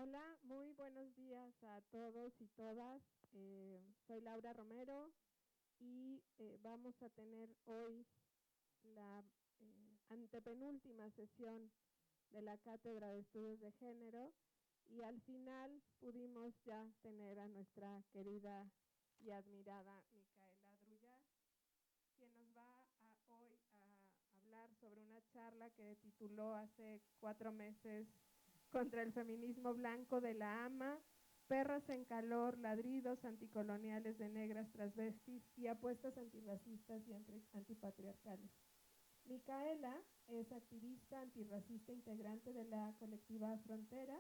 Hola, muy buenos días a todos y todas. Soy Laura Romero y vamos a tener hoy la antepenúltima sesión de la Cátedra de Estudios de Género y al final pudimos ya tener a nuestra querida y admirada Micaela Drullar, quien nos va hoy a hablar sobre una charla que tituló hace 4 meses contra el feminismo blanco de la AMA, perras en calor, ladridos anticoloniales de negras transvestis y apuestas antirracistas y antipatriarcales. Micaela es activista antirracista integrante de la colectiva Frontera.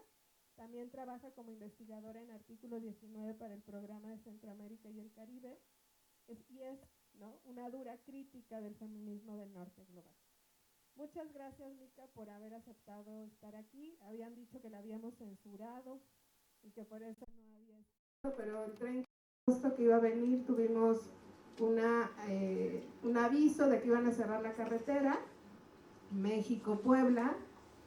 También trabaja como investigadora en Artículo 19 para el Programa de Centroamérica y el Caribe y es una dura crítica del feminismo del norte global. Muchas gracias, Mica, por haber aceptado estar aquí. Habían dicho que la habíamos censurado y que por eso no había estado, pero el 30 de agosto que iba a venir tuvimos un aviso de que iban a cerrar la carretera México-Puebla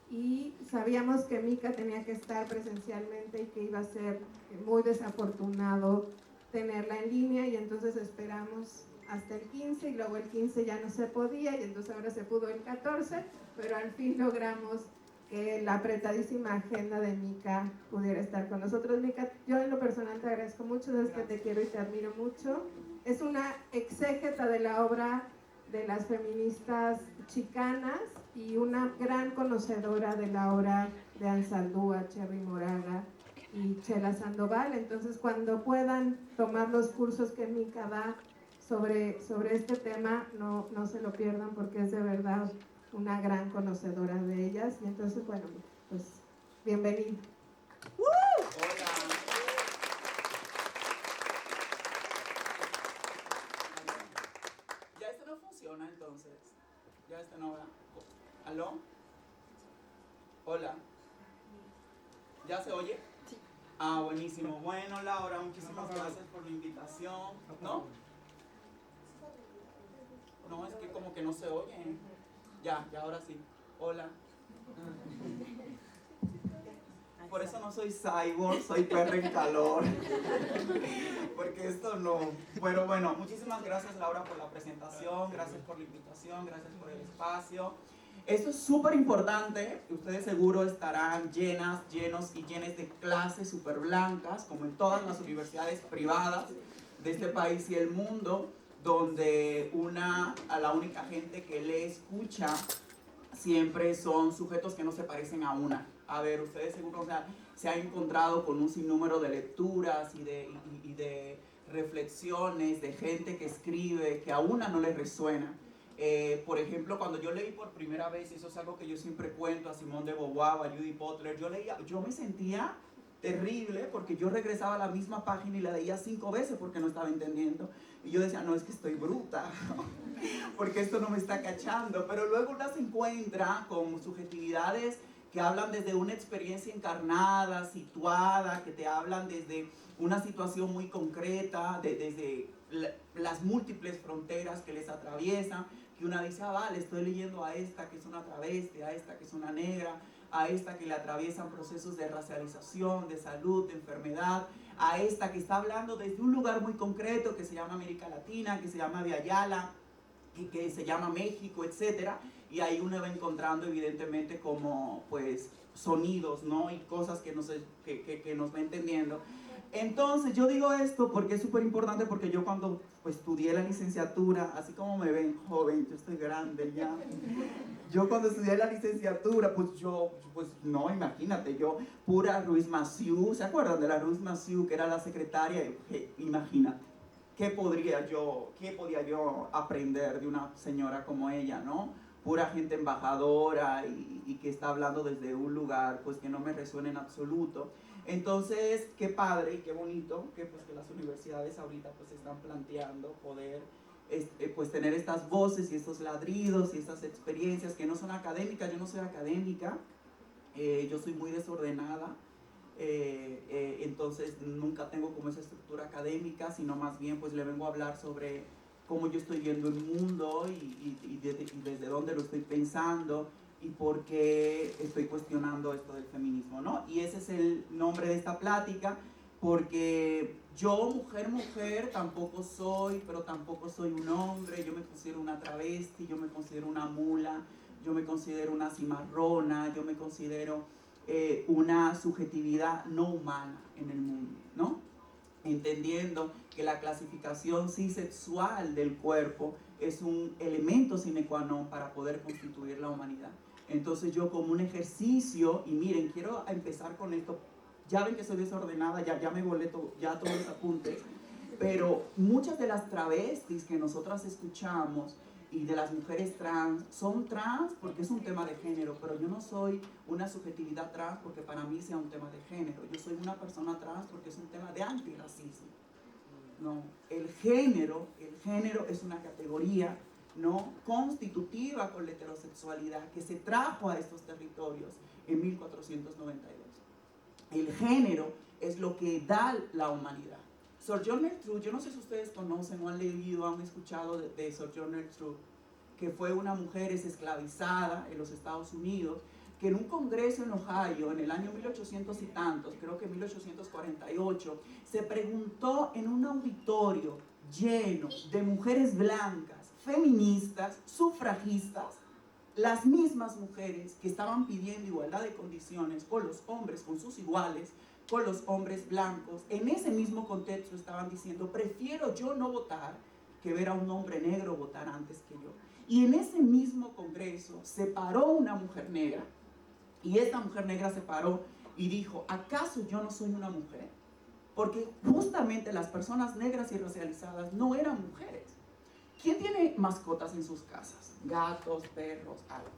y sabíamos que Mica tenía que estar presencialmente y que iba a ser muy desafortunado tenerla en línea, y entonces esperamos hasta el 15 y luego el 15 ya no se podía y entonces ahora se pudo el 14, pero al fin logramos que la apretadísima agenda de Mica pudiera estar con nosotros. Mica, yo en lo personal te agradezco mucho, sabes que te quiero y te admiro mucho. Es una exégeta de la obra de las feministas chicanas y una gran conocedora de la obra de Ansaldúa, Cherry Moraga y Chela Sandoval. Entonces, cuando puedan tomar los cursos que Mica da sobre este tema, no se lo pierdan, porque es de verdad una gran conocedora de ellas. Y entonces, bueno, pues bienvenida. Hola. Ya este no funciona entonces. Ya este no va. ¿Aló? Hola. ¿Ya se oye? Sí. Ah, buenísimo. Bueno, Laura, muchísimas gracias por la invitación. ¿No? No, es que como que no se oye. Ya ahora sí. Hola. Por eso no soy cyborg, soy perra en calor. Porque esto no. Pero bueno, muchísimas gracias, Laura, por la presentación, gracias por la invitación, gracias por el espacio. Esto es súper importante. Ustedes seguro estarán llenos y llenes de clases súper blancas, como en todas las universidades privadas de este país y el mundo, donde a la única gente que le escucha siempre son sujetos que no se parecen a una. A ver, ustedes seguro se han encontrado con un sinnúmero de lecturas y de reflexiones de gente que escribe que a una no les resuena. Por ejemplo, cuando yo leí por primera vez, y eso es algo que yo siempre cuento, a Simone de Beauvoir, a Judith Butler, yo me sentía terrible porque yo regresaba a la misma página y la leía 5 veces porque no estaba entendiendo. Y yo decía, no, es que estoy bruta, porque esto no me está cachando. Pero luego una se encuentra con subjetividades que hablan desde una experiencia encarnada, situada, que te hablan desde una situación muy concreta, desde las múltiples fronteras que les atraviesan, que una dice, ah, vale, estoy leyendo a esta que es una travesti, a esta que es una negra, a esta que le atraviesan procesos de racialización, de salud, de enfermedad, a esta que está hablando desde un lugar muy concreto que se llama América Latina, que se llama Viayala, y que se llama México, etcétera, y ahí uno va encontrando evidentemente como pues sonidos, ¿no? Y cosas que nos va entendiendo. Entonces yo digo esto porque es súper importante, porque yo cuando pues, estudié la licenciatura, así como me ven joven, yo estoy grande ya, yo cuando estudié la licenciatura, pues no, imagínate, yo pura Ruiz Massieu, ¿se acuerdan de la Ruiz Massieu, que era la secretaria? Imagínate. ¿Qué podía yo aprender de una señora como ella, no? Pura gente embajadora y que está hablando desde un lugar pues que no me resuena en absoluto. Entonces, qué padre y qué bonito que las universidades ahorita pues están planteando poder pues tener estas voces y estos ladridos y estas experiencias que no son académicas. Yo no soy académica, yo soy muy desordenada. Entonces nunca tengo como esa estructura académica, sino más bien pues le vengo a hablar sobre cómo yo estoy viendo el mundo y desde dónde lo estoy pensando, y por qué estoy cuestionando esto del feminismo, ¿no? Y ese es el nombre de esta plática, porque yo, mujer, tampoco soy, pero tampoco soy un hombre. Yo me considero una travesti, yo me considero una mula, yo me considero una cimarrona, yo me considero una subjetividad no humana en el mundo, ¿no? Entendiendo que la clasificación cisexual del cuerpo es un elemento sine qua non para poder constituir la humanidad. Entonces yo, como un ejercicio, y miren, quiero empezar con esto, ya ven que soy desordenada, ya me volé ya todos los apuntes, pero muchas de las travestis que nosotras escuchamos y de las mujeres trans, son trans porque es un tema de género, pero yo no soy una subjetividad trans porque para mí sea un tema de género. Yo soy una persona trans porque es un tema de antirracismo. No, el género es una categoría no constitutiva con la heterosexualidad que se trajo a estos territorios en 1492. El género es lo que da la humanidad. Sojourner Truth, yo no sé si ustedes conocen o han leído, han escuchado de Sojourner Truth, que fue una mujer esclavizada en los Estados Unidos, que en un congreso en Ohio, en el año 1800 y tantos, creo que 1848, se preguntó en un auditorio lleno de mujeres blancas, feministas, sufragistas, las mismas mujeres que estaban pidiendo igualdad de condiciones con los hombres, con sus iguales, con los hombres blancos. En ese mismo contexto estaban diciendo: prefiero yo no votar que ver a un hombre negro votar antes que yo. Y en ese mismo congreso se paró una mujer negra, y esta mujer negra se paró y dijo: ¿acaso yo no soy una mujer? Porque justamente las personas negras y racializadas no eran mujeres. ¿Quién tiene mascotas en sus casas? Gatos, perros, algo.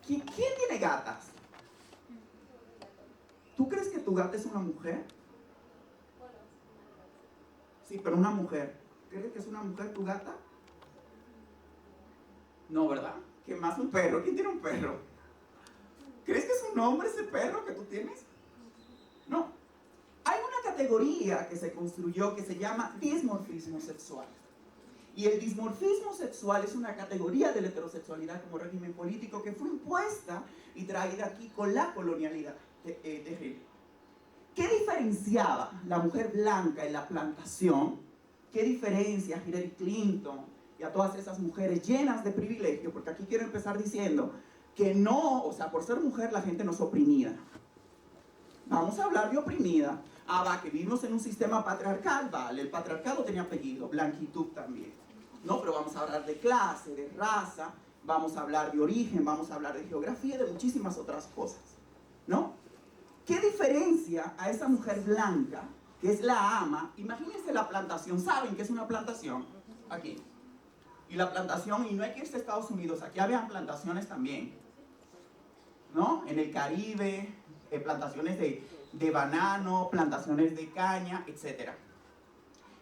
¿Quién tiene gatas? ¿Tú crees que tu gata es una mujer? Sí, pero una mujer. ¿Crees que es una mujer tu gata? No, ¿verdad? ¿Qué más un perro? ¿Quién tiene un perro? ¿Crees que es un hombre ese perro que tú tienes? No. Hay una categoría que se construyó que se llama dimorfismo sexual. Y el dimorfismo sexual es una categoría de la heterosexualidad como régimen político que fue impuesta y traída aquí con la colonialidad de género. ¿Qué diferenciaba la mujer blanca en la plantación? ¿Qué diferencia a Hillary Clinton y a todas esas mujeres llenas de privilegio? Porque aquí quiero empezar diciendo que no, o sea, por ser mujer la gente no es oprimida. Vamos a hablar de oprimida. Va, que vivimos en un sistema patriarcal, vale, el patriarcado tenía apellido, blanquitud también. No, pero vamos a hablar de clase, de raza, vamos a hablar de origen, vamos a hablar de geografía, de muchísimas otras cosas, ¿no? ¿Qué diferencia a esa mujer blanca, que es la ama? Imagínense la plantación. ¿Saben qué es una plantación? Aquí. Y la plantación, y no hay que irse a Estados Unidos, aquí habían plantaciones también, ¿no? En el Caribe, plantaciones de banano, plantaciones de caña, etc.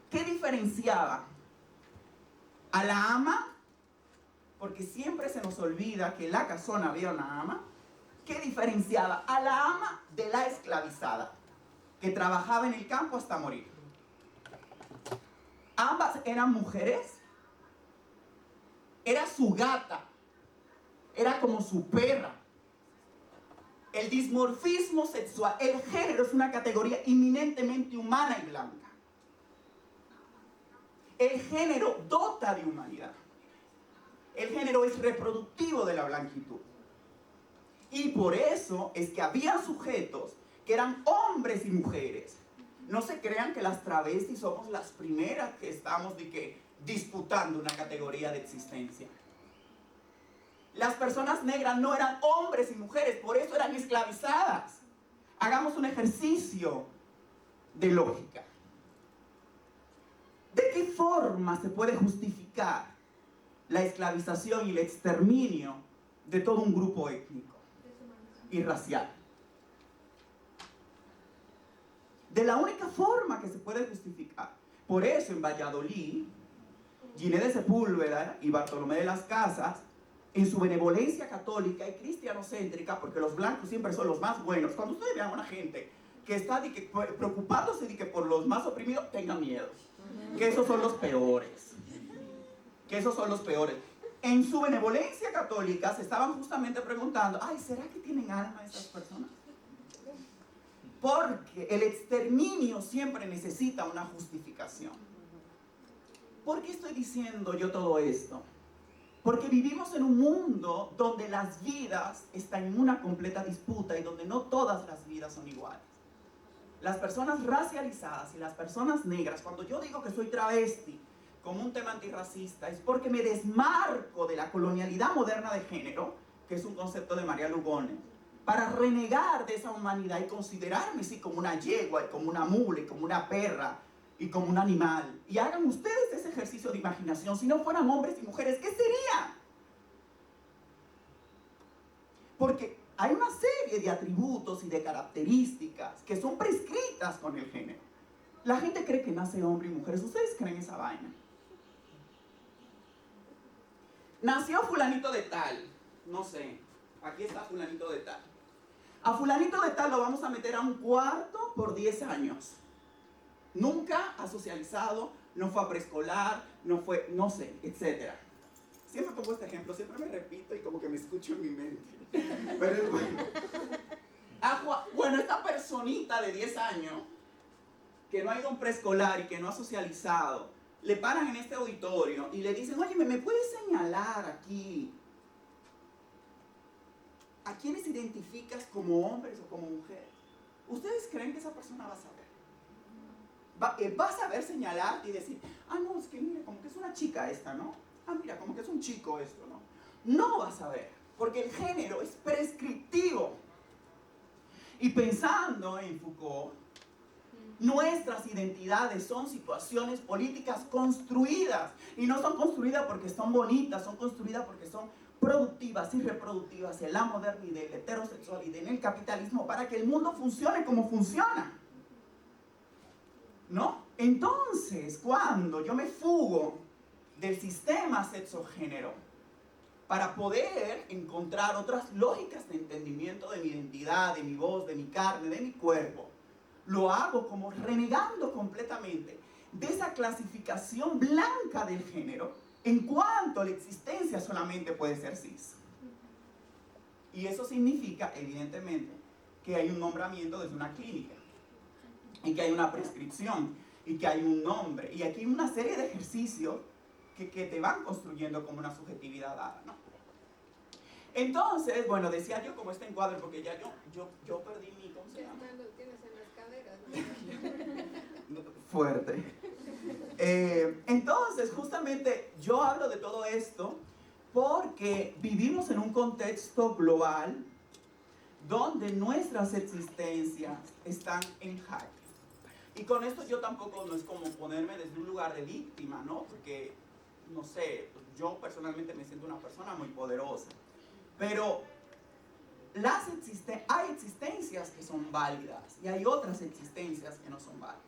¿Qué diferenciaba a la ama? Porque siempre se nos olvida que en la casona había una ama. ¿Qué diferenciaba a la ama de la esclavizada, que trabajaba en el campo hasta morir? Ambas eran mujeres. Era su gata, era como su perra. El dimorfismo sexual, el género es una categoría inminentemente humana y blanca. El género dota de humanidad. El género es reproductivo de la blanquitud. Y por eso es que había sujetos que eran hombres y mujeres. No se crean que las travestis somos las primeras que estamos disputando una categoría de existencia. Las personas negras no eran hombres y mujeres, por eso eran esclavizadas. Hagamos un ejercicio de lógica. ¿De qué forma se puede justificar la esclavización y el exterminio de todo un grupo étnico y racial? De la única forma que se puede justificar. Por eso en Valladolid, Ginés de Sepúlveda y Bartolomé de las Casas, en su benevolencia católica y cristianocéntrica, porque los blancos siempre son los más buenos. Cuando ustedes vean a una gente que está preocupándose de que por los más oprimidos, tengan miedo. Que esos son los peores. Que esos son los peores. en su benevolencia católica se estaban justamente preguntando, ay, ¿será que tienen alma esas personas? Porque el exterminio siempre necesita una justificación. ¿Por qué estoy diciendo yo todo esto? Porque vivimos en un mundo donde las vidas están en una completa disputa y donde no todas las vidas son iguales. Las personas racializadas y las personas negras, cuando yo digo que soy travesti como un tema antirracista, es porque me desmarco de la colonialidad moderna de género, que es un concepto de María Lugones, para renegar de esa humanidad y considerarme sí como una yegua, y como una mula, y como una perra, y como un animal. Y hagan ustedes ese ejercicio de imaginación. Si no fueran hombres y mujeres, ¿qué serían? Porque hay una serie de atributos y de características que son prescritas con el género. La gente cree que nace hombre y mujeres. ¿Ustedes creen esa vaina? Nació fulanito de tal. No sé. Aquí está fulanito de tal. A fulanito de tal lo vamos a meter a un cuarto por 10 años. Nunca ha socializado, no fue a preescolar, no fue, no sé, etc. Siempre pongo este ejemplo, siempre me repito y como que me escucho en mi mente. Pero es bueno. Bueno, esta personita de 10 años, que no ha ido a un preescolar y que no ha socializado, le paran en este auditorio y le dicen, oye, ¿me puedes señalar aquí a quiénes identificas como hombres o como mujeres? ¿Ustedes creen que esa persona va a saber? Va a saber señalar y decir, ah, no, es que mira, como que es una chica esta, ¿no? Ah, mira, como que es un chico esto, ¿no? No va a saber, porque el género es prescriptivo. Y pensando en Foucault, nuestras identidades son situaciones políticas construidas. Y no son construidas porque son bonitas, son construidas porque son productivas y reproductivas en la modernidad, en la heterosexualidad, en el capitalismo, para que el mundo funcione como funciona. ¿No? Entonces, cuando yo me fugo del sistema sexo-género para poder encontrar otras lógicas de entendimiento de mi identidad, de mi voz, de mi carne, de mi cuerpo, lo hago como renegando completamente de esa clasificación blanca del género en cuanto la existencia solamente puede ser cis. Y eso significa, evidentemente, que hay un nombramiento desde una clínica. Y que hay una prescripción, y que hay un nombre, y aquí hay una serie de ejercicios que te van construyendo como una subjetividad dada, ¿no? Entonces, bueno, decía yo como este encuadre, porque ya yo perdí mi, ¿cómo se llama? Lo tienes en las caderas, ¿no? Fuerte. Entonces, justamente, yo hablo de todo esto porque vivimos en un contexto global donde nuestras existencias están en jaque. Y con esto yo tampoco no es como ponerme desde un lugar de víctima, ¿no? Porque, no sé, yo personalmente me siento una persona muy poderosa. Pero hay existencias que son válidas y hay otras existencias que no son válidas.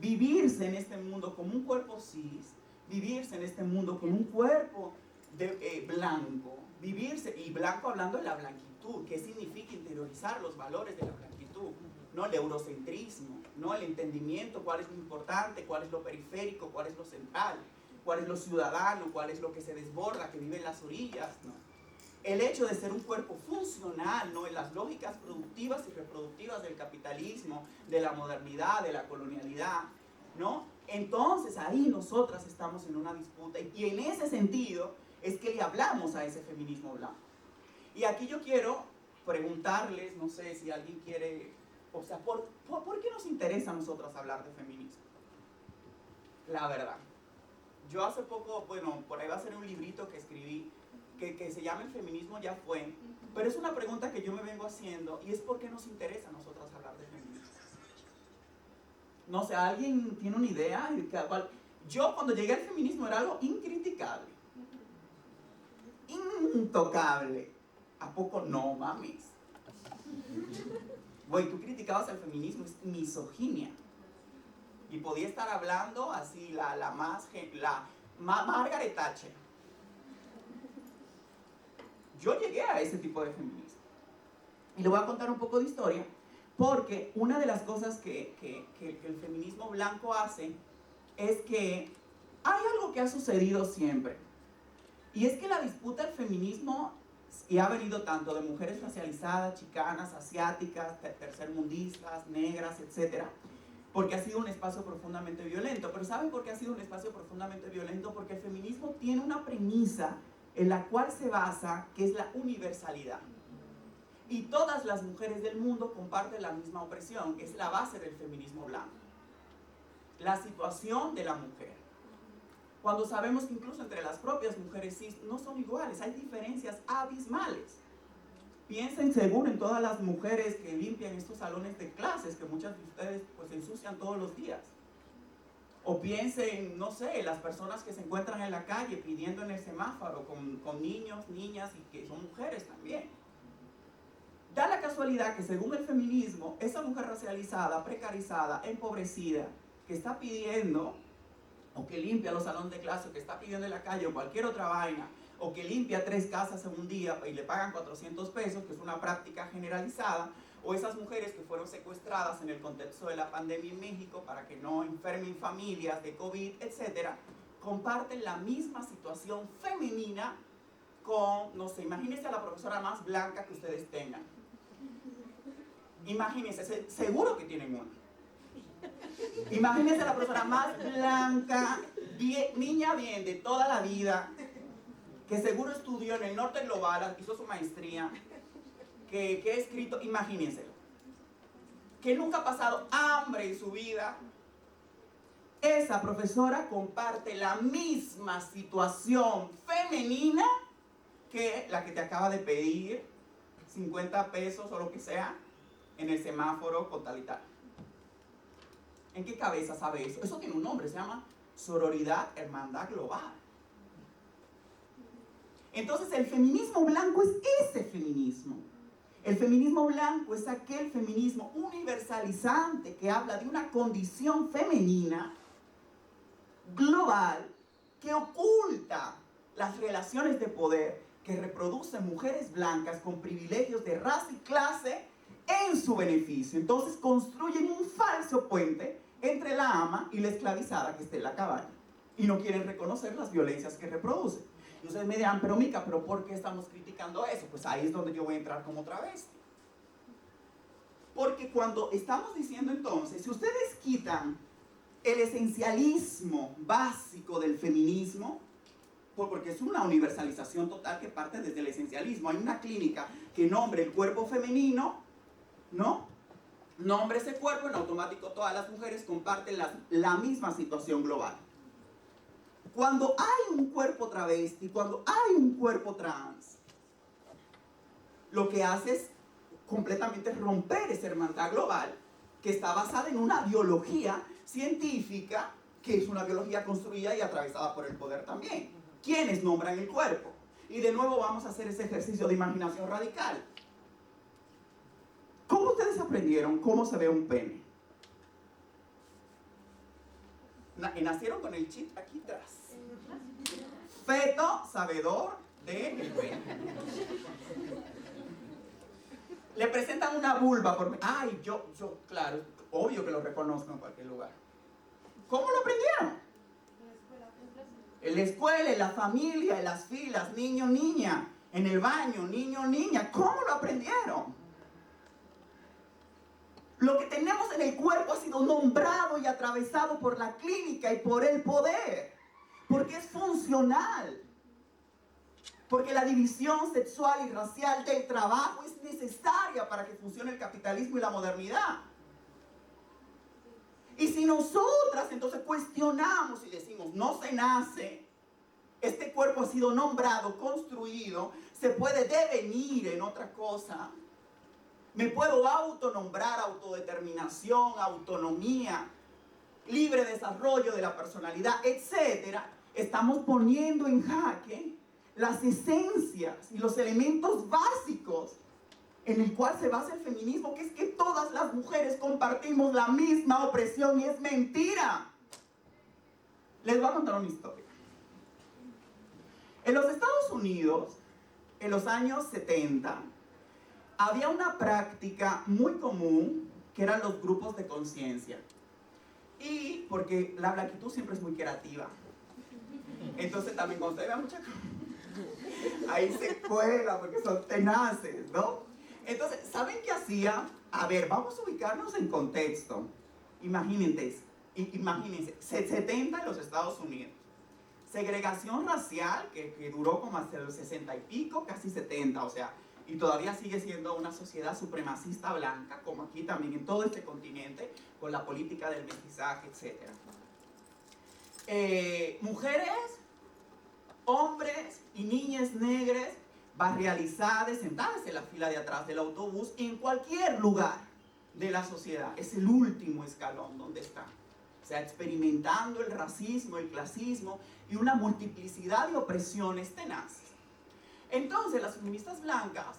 Vivirse en este mundo como un cuerpo cis, vivirse en este mundo como un cuerpo blanco, vivirse, y blanco hablando de la blanquitud, ¿qué significa interiorizar los valores de la blanquitud? ¿No? El eurocentrismo, ¿no? El entendimiento, cuál es lo importante, cuál es lo periférico, cuál es lo central, cuál es lo ciudadano, cuál es lo que se desborda, que vive en las orillas, ¿no? El hecho de ser un cuerpo funcional, ¿no? En las lógicas productivas y reproductivas del capitalismo, de la modernidad, de la colonialidad, ¿no? Entonces ahí nosotras estamos en una disputa y en ese sentido es que le hablamos a ese feminismo blanco. Y aquí yo quiero preguntarles, no sé si alguien quiere, o sea, ¿por qué nos interesa a nosotras hablar de feminismo? La verdad. Yo hace poco, bueno, por ahí va a ser un librito que escribí, que se llama El feminismo ya fue, pero es una pregunta que yo me vengo haciendo y es ¿por qué nos interesa a nosotras hablar de feminismo? No sé, ¿alguien tiene una idea? Yo cuando llegué al feminismo era algo incriticable, intocable. ¿A poco no, mamis? Güey, tú criticabas el feminismo, es misoginia. Y podía estar hablando así, la Margaret Thatcher. Yo llegué a ese tipo de feminismo. Y le voy a contar un poco de historia, porque una de las cosas que el feminismo blanco hace es que hay algo que ha sucedido siempre. Y es que la disputa del feminismo, y ha venido tanto de mujeres racializadas, chicanas, asiáticas, tercermundistas, negras, etcétera, porque ha sido un espacio profundamente violento. Pero ¿saben por qué ha sido un espacio profundamente violento? Porque el feminismo tiene una premisa en la cual se basa, que es la universalidad. Y todas las mujeres del mundo comparten la misma opresión, que es la base del feminismo blanco. La situación de la mujer. Cuando sabemos que incluso entre las propias mujeres cis no son iguales, hay diferencias abismales. Piensen seguro en todas las mujeres que limpian estos salones de clases, que muchas de ustedes pues ensucian todos los días. O piensen, no sé, las personas que se encuentran en la calle pidiendo en el semáforo con niños, niñas y que son mujeres también. Da la casualidad que según el feminismo, esa mujer racializada, precarizada, empobrecida, que está pidiendo, o que limpia los salones de clase, o que está pidiendo en la calle, o cualquier otra vaina, o que limpia 3 casas en un día y le pagan 400 pesos, que es una práctica generalizada, o esas mujeres que fueron secuestradas en el contexto de la pandemia en México para que no enfermen familias de COVID, etc., comparten la misma situación femenina con, no sé, imagínense a la profesora más blanca que ustedes tengan. Imagínense, seguro que tienen una. Imagínense a la profesora más blanca, niña bien de toda la vida, que seguro estudió en el norte global, hizo su maestría, que ha escrito, imagínenselo, que nunca ha pasado hambre en su vida. Esa profesora comparte la misma situación femenina que la que te acaba de pedir 50 pesos o lo que sea en el semáforo con tal y tal. ¿En qué cabeza sabe eso? Eso tiene un nombre, se llama sororidad, hermandad global. Entonces el feminismo blanco es ese feminismo. El feminismo blanco es aquel feminismo universalizante que habla de una condición femenina global que oculta las relaciones de poder que reproducen mujeres blancas con privilegios de raza y clase en su beneficio. Entonces construyen un falso puente entre la ama y la esclavizada que está en la cabaña y no quieren reconocer las violencias que reproducen. Y ustedes me dirán, pero Mica, ¿pero por qué estamos criticando eso? Pues ahí es donde yo voy a entrar como travesti. Porque cuando estamos diciendo entonces, si ustedes quitan el esencialismo básico del feminismo, porque es una universalización total que parte desde el esencialismo. Hay una clínica que nombre el cuerpo femenino, ¿no? Nombre ese cuerpo, en automático todas las mujeres comparten la misma situación global. Cuando hay un cuerpo travesti, cuando hay un cuerpo trans, lo que hace es completamente romper esa hermandad global que está basada en una biología científica, que es una biología construida y atravesada por el poder también. ¿Quiénes nombran el cuerpo? Y de nuevo vamos a hacer ese ejercicio de imaginación radical. ¿Cómo ustedes aprendieron cómo se ve un pene? Nacieron con el chip aquí atrás. Feto sabedor del pene. Le presentan una vulva por... Ay, yo, claro, obvio que lo reconozco en cualquier lugar. ¿Cómo lo aprendieron? En la escuela, en la familia, en las filas, niño, niña. En el baño, niño, niña. ¿Cómo lo aprendieron? Lo que tenemos en el cuerpo ha sido nombrado y atravesado por la clínica y por el poder. Porque es funcional. Porque la división sexual y racial del trabajo es necesaria para que funcione el capitalismo y la modernidad. Y si nosotras entonces cuestionamos y decimos, no se nace, este cuerpo ha sido nombrado, construido, se puede devenir en otra cosa, me puedo autonombrar, autodeterminación, autonomía, libre desarrollo de la personalidad, etc. Estamos poniendo en jaque las esencias y los elementos básicos en el cual se basa el feminismo, que es que todas las mujeres compartimos la misma opresión, y es mentira. Les voy a contar una historia. En los Estados Unidos, en los años 70, había una práctica muy común que eran los grupos de conciencia. Y porque la blanquitud siempre es muy creativa. Entonces también cuando usted vea mucha cosa, Ahí se cuela porque son tenaces, ¿no? Entonces, ¿saben qué hacía? A ver, vamos a ubicarnos en contexto. Imagínense, 70 en los Estados Unidos. Segregación racial que duró como hasta los 60 y pico, casi 70, o sea, y todavía sigue siendo una sociedad supremacista blanca, como aquí también en todo este continente, con la política del mestizaje, etc. Mujeres, hombres y niñas negras barrializadas, sentadas en la fila de atrás del autobús, en cualquier lugar de la sociedad. Es el último escalón donde están. O sea, experimentando el racismo, el clasismo y una multiplicidad de opresiones tenaces. Entonces, las feministas blancas,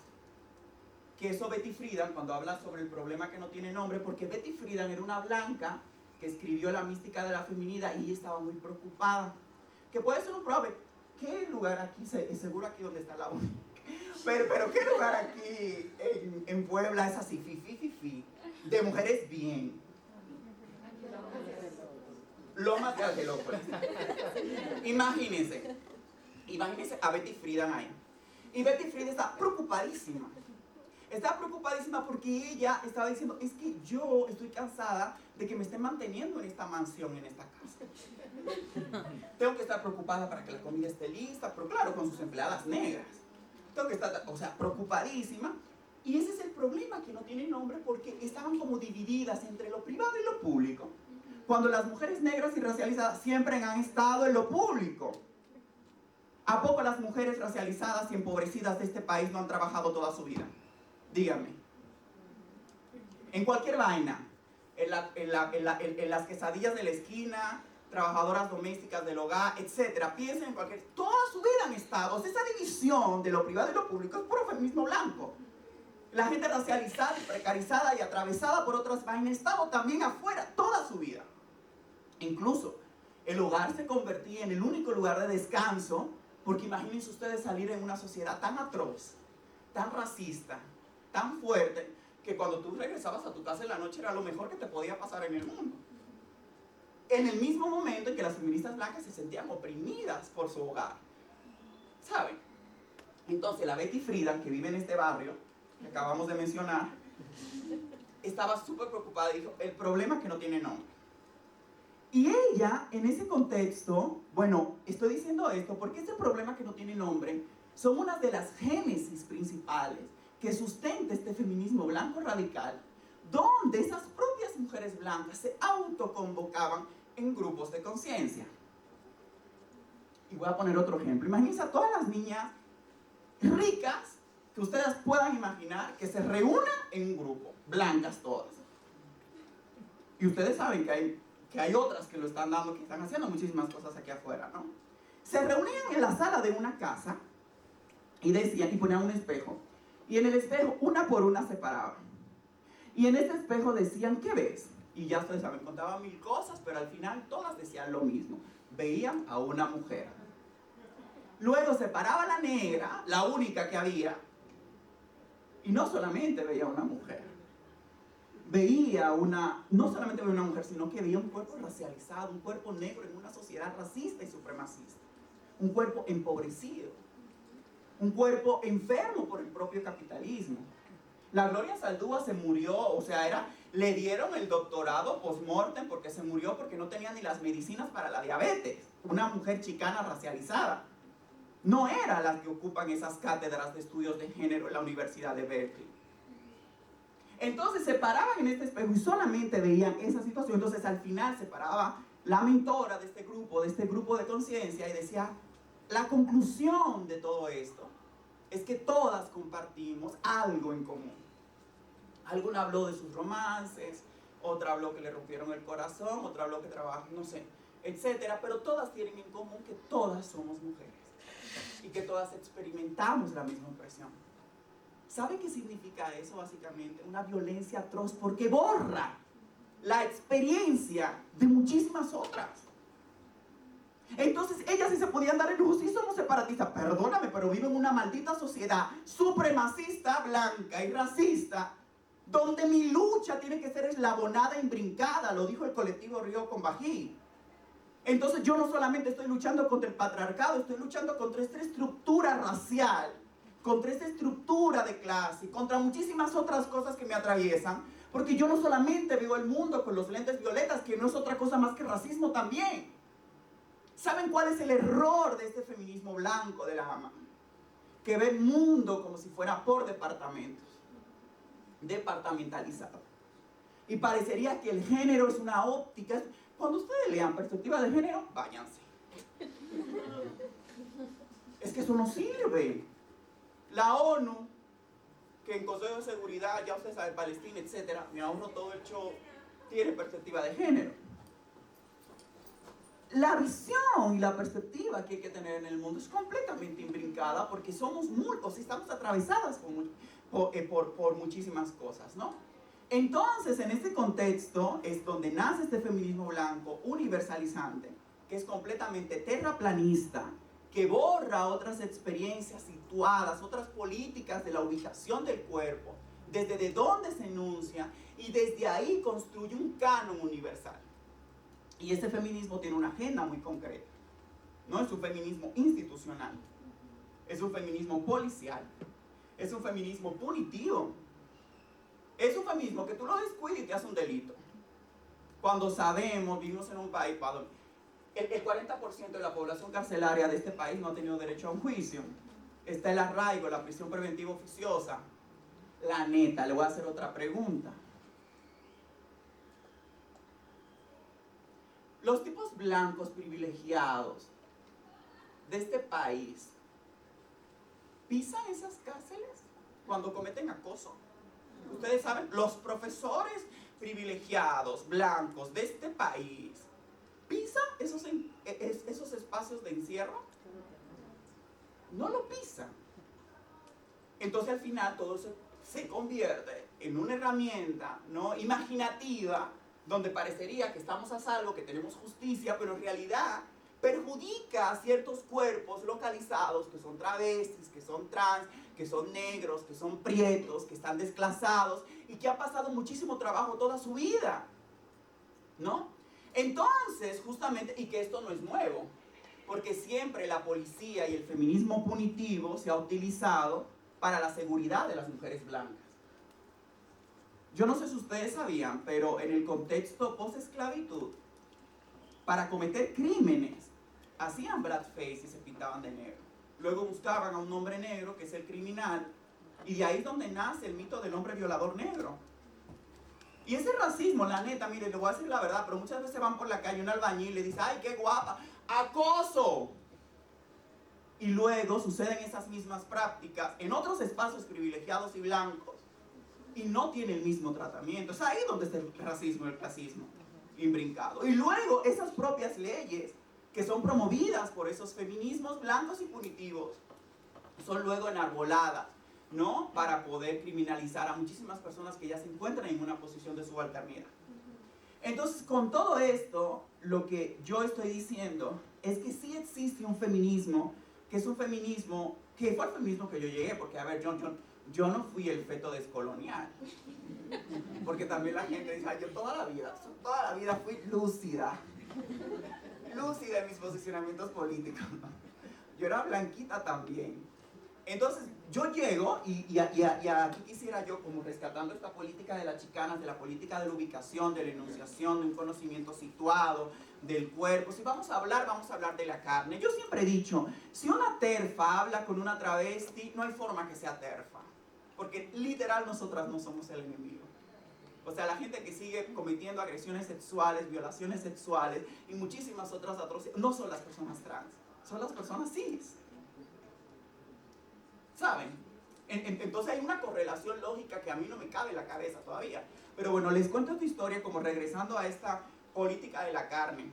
que eso Betty Friedan, cuando habla sobre el problema que no tiene nombre, porque Betty Friedan era una blanca que escribió La mística de la feminidad y ella estaba muy preocupada. Que puede ser un problema. ¿Qué lugar aquí, seguro aquí donde está la única? Pero ¿qué lugar aquí en Puebla es así, de mujeres bien? Lomas de Angelópolis. Imagínense a Betty Friedan ahí. Y Betty Friedan está preocupadísima. Está preocupadísima porque ella estaba diciendo, es que yo estoy cansada de que me estén manteniendo en esta mansión, en esta casa. Tengo que estar preocupada para que la comida esté lista, pero claro, con sus empleadas negras. Tengo que estar, o sea, preocupadísima. Y ese es el problema, que no tiene nombre, porque estaban como divididas entre lo privado y lo público. Cuando las mujeres negras y racializadas siempre han estado en lo público. ¿A poco las mujeres racializadas y empobrecidas de este país no han trabajado toda su vida? Díganme. En cualquier vaina, en las quesadillas de la esquina, trabajadoras domésticas del hogar, etc. Piensen en cualquier... Toda su vida han estado. O sea, esa división de lo privado y lo público es puro feminismo blanco. La gente racializada y precarizada y atravesada por otras vainas ha estado también afuera toda su vida. Incluso el hogar se convertía en el único lugar de descanso, porque imagínense ustedes salir en una sociedad tan atroz, tan racista, tan fuerte, que cuando tú regresabas a tu casa en la noche era lo mejor que te podía pasar en el mundo. En el mismo momento en que las feministas blancas se sentían oprimidas por su hogar. ¿Saben? Entonces la Betty Friedan, que vive en este barrio, que acabamos de mencionar, estaba súper preocupada y dijo, el problema es que no tiene nombre. Y ella, en ese contexto, bueno, estoy diciendo esto porque ese problema que no tiene nombre son una de las génesis principales que sustenta este feminismo blanco radical, donde esas propias mujeres blancas se autoconvocaban en grupos de conciencia. Y voy a poner otro ejemplo. Imagínense a todas las niñas ricas que ustedes puedan imaginar que se reúnan en un grupo, blancas todas. Y ustedes saben que hay otras que lo están dando, que están haciendo muchísimas cosas aquí afuera, ¿no? Se reunían en la sala de una casa y decían, y ponían un espejo, y en el espejo una por una se paraban. Y en ese espejo decían, ¿qué ves? Y ya ustedes saben, contaban mil cosas, pero al final todas decían lo mismo. Veían a una mujer. Luego se paraba la negra, la única que había, y no solamente veía a una mujer. No solamente veía una mujer, sino que veía un cuerpo racializado, un cuerpo negro en una sociedad racista y supremacista. Un cuerpo empobrecido. Un cuerpo enfermo por el propio capitalismo. La Gloria Saldúa se murió, o sea, le dieron el doctorado post-mortem porque se murió porque no tenía ni las medicinas para la diabetes. Una mujer chicana racializada. No era la que ocupan esas cátedras de estudios de género en la Universidad de Berkeley. Entonces se paraban en este espejo y solamente veían esa situación. Entonces al final se paraba la mentora de este grupo de conciencia y decía, la conclusión de todo esto es que todas compartimos algo en común. Alguna habló de sus romances, otra habló que le rompieron el corazón, otra habló que trabaja, no sé, etcétera, pero todas tienen en común que todas somos mujeres y que todas experimentamos la misma opresión. ¿Sabe qué significa eso básicamente? Una violencia atroz porque borra la experiencia de muchísimas otras. Entonces ellas sí se podían dar el lujo, sí somos separatistas, perdóname, pero vivo en una maldita sociedad supremacista, blanca y racista, donde mi lucha tiene que ser eslabonada y brincada, lo dijo el colectivo Río con Bají. Entonces yo no solamente estoy luchando contra el patriarcado, estoy luchando contra esta estructura racial, contra esta estructura de clase, contra muchísimas otras cosas que me atraviesan, porque yo no solamente veo el mundo con los lentes violetas, que no es otra cosa más que racismo también. ¿Saben cuál es el error de este feminismo blanco de la AMA? Que ve el mundo como si fuera por departamentos, departamentalizado. Y parecería que el género es una óptica. Cuando ustedes lean perspectiva de género, váyanse. Es que eso no sirve. La ONU, que en Consejo de Seguridad, ya usted sabe, Palestina, etcétera, me ahorro todo el show, tiene perspectiva de género. La visión y la perspectiva que hay que tener en el mundo es completamente imbrincada porque somos muchos y estamos atravesadas por muchísimas cosas, ¿no? Entonces, en este contexto es donde nace este feminismo blanco universalizante, que es completamente terraplanista, que borra otras experiencias situadas, otras políticas de la ubicación del cuerpo, desde de dónde se enuncia, y desde ahí construye un canon universal. Y este feminismo tiene una agenda muy concreta. No es un feminismo institucional, es un feminismo policial, es un feminismo punitivo. Es un feminismo que tú lo descuidas y te hace un delito. Cuando sabemos, vivimos en un país, el 40% de la población carcelaria de este país no ha tenido derecho a un juicio. Está el arraigo, la prisión preventiva oficiosa. La neta, le voy a hacer otra pregunta. Los tipos blancos privilegiados de este país pisan esas cárceles cuando cometen acoso. Ustedes saben, los profesores privilegiados blancos de este país pisan esos espacios de encierro. No lo pisan. Entonces al final todo se convierte en una herramienta, ¿no?, imaginativa, donde parecería que estamos a salvo, que tenemos justicia, pero en realidad perjudica a ciertos cuerpos localizados que son travestis, que son trans, que son negros, que son prietos, que están desclasados y que han pasado muchísimo trabajo toda su vida, ¿no? Entonces, justamente, y que esto no es nuevo, porque siempre la policía y el feminismo punitivo se ha utilizado para la seguridad de las mujeres blancas. Yo no sé si ustedes sabían, pero en el contexto post-esclavitud, para cometer crímenes, hacían blackface y se pintaban de negro. Luego buscaban a un hombre negro, que es el criminal, y de ahí es donde nace el mito del hombre violador negro. Y ese racismo, la neta, mire, le voy a decir la verdad, pero muchas veces van por la calle un albañil y le dice, ¡ay, qué guapa! ¡Acoso! Y luego suceden esas mismas prácticas en otros espacios privilegiados y blancos, y no tiene el mismo tratamiento. Es ahí donde está el racismo y el clasismo imbrincado. Y luego esas propias leyes que son promovidas por esos feminismos blancos y punitivos son luego enarboladas, ¿no?, para poder criminalizar a muchísimas personas que ya se encuentran en una posición de subalternidad. Entonces, con todo esto, lo que yo estoy diciendo es que sí existe un feminismo, que es un feminismo, que fue el feminismo que yo llegué, porque, a ver, yo no fui el feto descolonial, porque también la gente dice, yo toda la vida fui lúcida en mis posicionamientos políticos. Yo era blanquita también. Entonces yo llego y aquí quisiera yo, como rescatando esta política de las chicanas, de la política de la ubicación, de la enunciación, de un conocimiento situado, del cuerpo. Si vamos a hablar de la carne. Yo siempre he dicho, si una terfa habla con una travesti, no hay forma que sea terfa, porque literal nosotras no somos el enemigo. O sea, la gente que sigue cometiendo agresiones sexuales, violaciones sexuales y muchísimas otras atrocidades, no son las personas trans, son las personas cis. ¿Saben? Entonces hay una correlación lógica que a mí no me cabe en la cabeza todavía. Pero bueno, les cuento esta historia como regresando a esta política de la carne.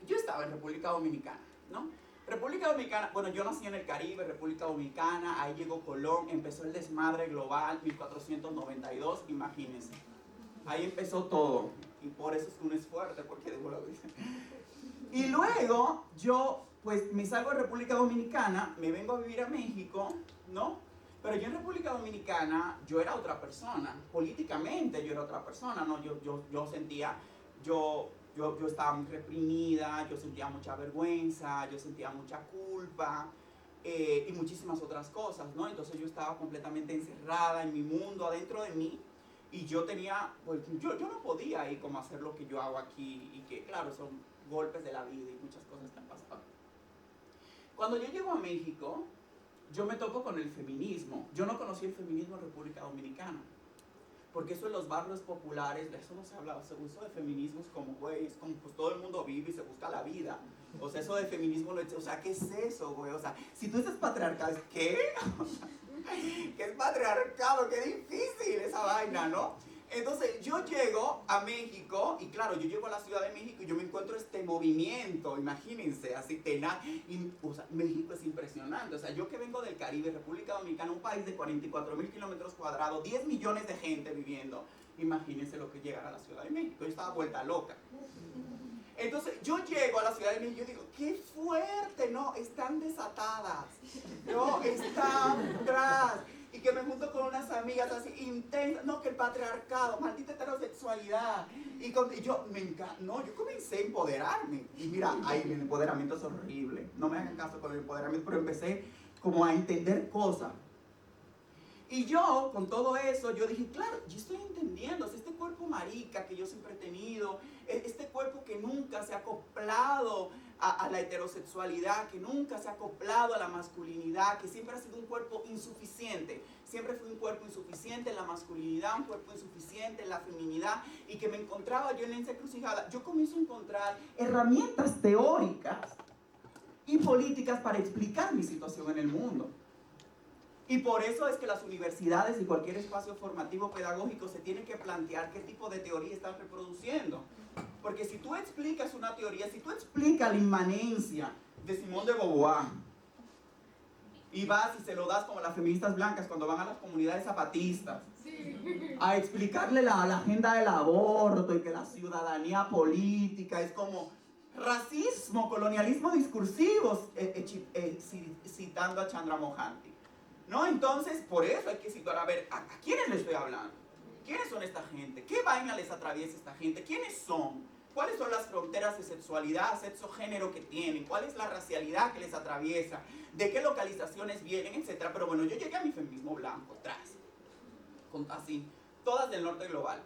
Yo estaba en República Dominicana, ¿no? República Dominicana, bueno, yo nací en el Caribe, República Dominicana, ahí llegó Colón, empezó el desmadre global, 1492, imagínense. Ahí empezó todo, y por eso es que uno es fuerte, porque debo lo decir. Y luego, yo, pues, me salgo de República Dominicana, me vengo a vivir a México, ¿no? Pero yo en República Dominicana, yo era otra persona, políticamente yo era otra persona, ¿no? Yo sentía, yo yo estaba muy reprimida, yo sentía mucha vergüenza, yo sentía mucha culpa y muchísimas otras cosas, ¿no? Entonces yo estaba completamente encerrada en mi mundo, adentro de mí, y yo tenía, pues yo no podía ahí como hacer lo que yo hago aquí, y que claro, son golpes de la vida y muchas cosas que han pasado. Cuando yo llego a México, yo me topo con el feminismo. Yo no conocí el feminismo en República Dominicana, porque eso en los barrios populares, de eso no se hablaba. Se usa de feminismos como, güey, es como pues todo el mundo vive y se busca la vida. O sea, eso de feminismo, o sea, ¿qué es eso, güey? O sea, si tú dices patriarcado, ¿qué? ¿Qué es patriarcado? Qué difícil esa vaina, ¿no? Entonces yo llego a México y claro, yo llego a la Ciudad de México y yo me encuentro este movimiento, imagínense, así tenaz. O sea, México es impresionante. O sea, yo que vengo del Caribe, República Dominicana, un país de 44.000 kilómetros cuadrados, 10 millones de gente viviendo, imagínense lo que llega a la Ciudad de México. Yo estaba vuelta loca. Entonces yo llego a la Ciudad de México y yo digo, ¡qué fuerte! No, están desatadas, no, están atrás. Y que me junto con unas amigas así intensas, no, que el patriarcado, maldita heterosexualidad. Y yo me encanta, no, yo comencé a empoderarme. Y mira, ay, el empoderamiento es horrible. No me hagan caso con el empoderamiento, pero empecé como a entender cosas. Y yo, con todo eso, yo dije, claro, yo estoy entendiendo, o sea, este cuerpo marica que yo siempre he tenido, este cuerpo que nunca se ha acoplado a la heterosexualidad, que nunca se ha acoplado a la masculinidad, que siempre ha sido un cuerpo insuficiente, siempre fue un cuerpo insuficiente en la masculinidad, un cuerpo insuficiente en la feminidad, y que me encontraba yo en esa encrucijada. Yo comienzo a encontrar herramientas teóricas y políticas para explicar mi situación en el mundo. Y por eso es que las universidades y cualquier espacio formativo pedagógico se tienen que plantear qué tipo de teoría están reproduciendo. Porque si tú explicas una teoría, si tú explicas la inmanencia de Simón de Beauvoir, y vas y se lo das como las feministas blancas cuando van a las comunidades zapatistas, a explicarle la agenda del aborto y que la ciudadanía política es como racismo, colonialismo discursivo, citando a Chandra Mohanty. ¿No? Entonces, por eso hay que situar, a ver, ¿a quiénes le estoy hablando? ¿Quiénes son esta gente? ¿Qué vaina les atraviesa esta gente? ¿Quiénes son? ¿Cuáles son las fronteras de sexualidad, sexo, género que tienen? ¿Cuál es la racialidad que les atraviesa? ¿De qué localizaciones vienen? Etcétera. Pero bueno, yo llegué a mi feminismo blanco, así, todas del norte global.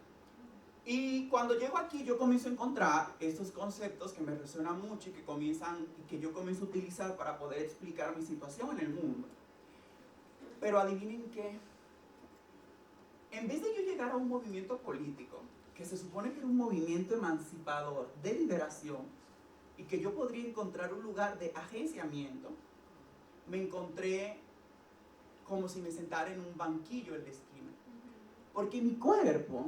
Y cuando llego aquí, yo comienzo a encontrar estos conceptos que me resuenan mucho y que yo comienzo a utilizar para poder explicar mi situación en el mundo. Pero adivinen qué, en vez de yo llegar a un movimiento político, que se supone que era un movimiento emancipador, de liberación, y que yo podría encontrar un lugar de agenciamiento, me encontré como si me sentara en un banquillo en la esquina. Porque mi cuerpo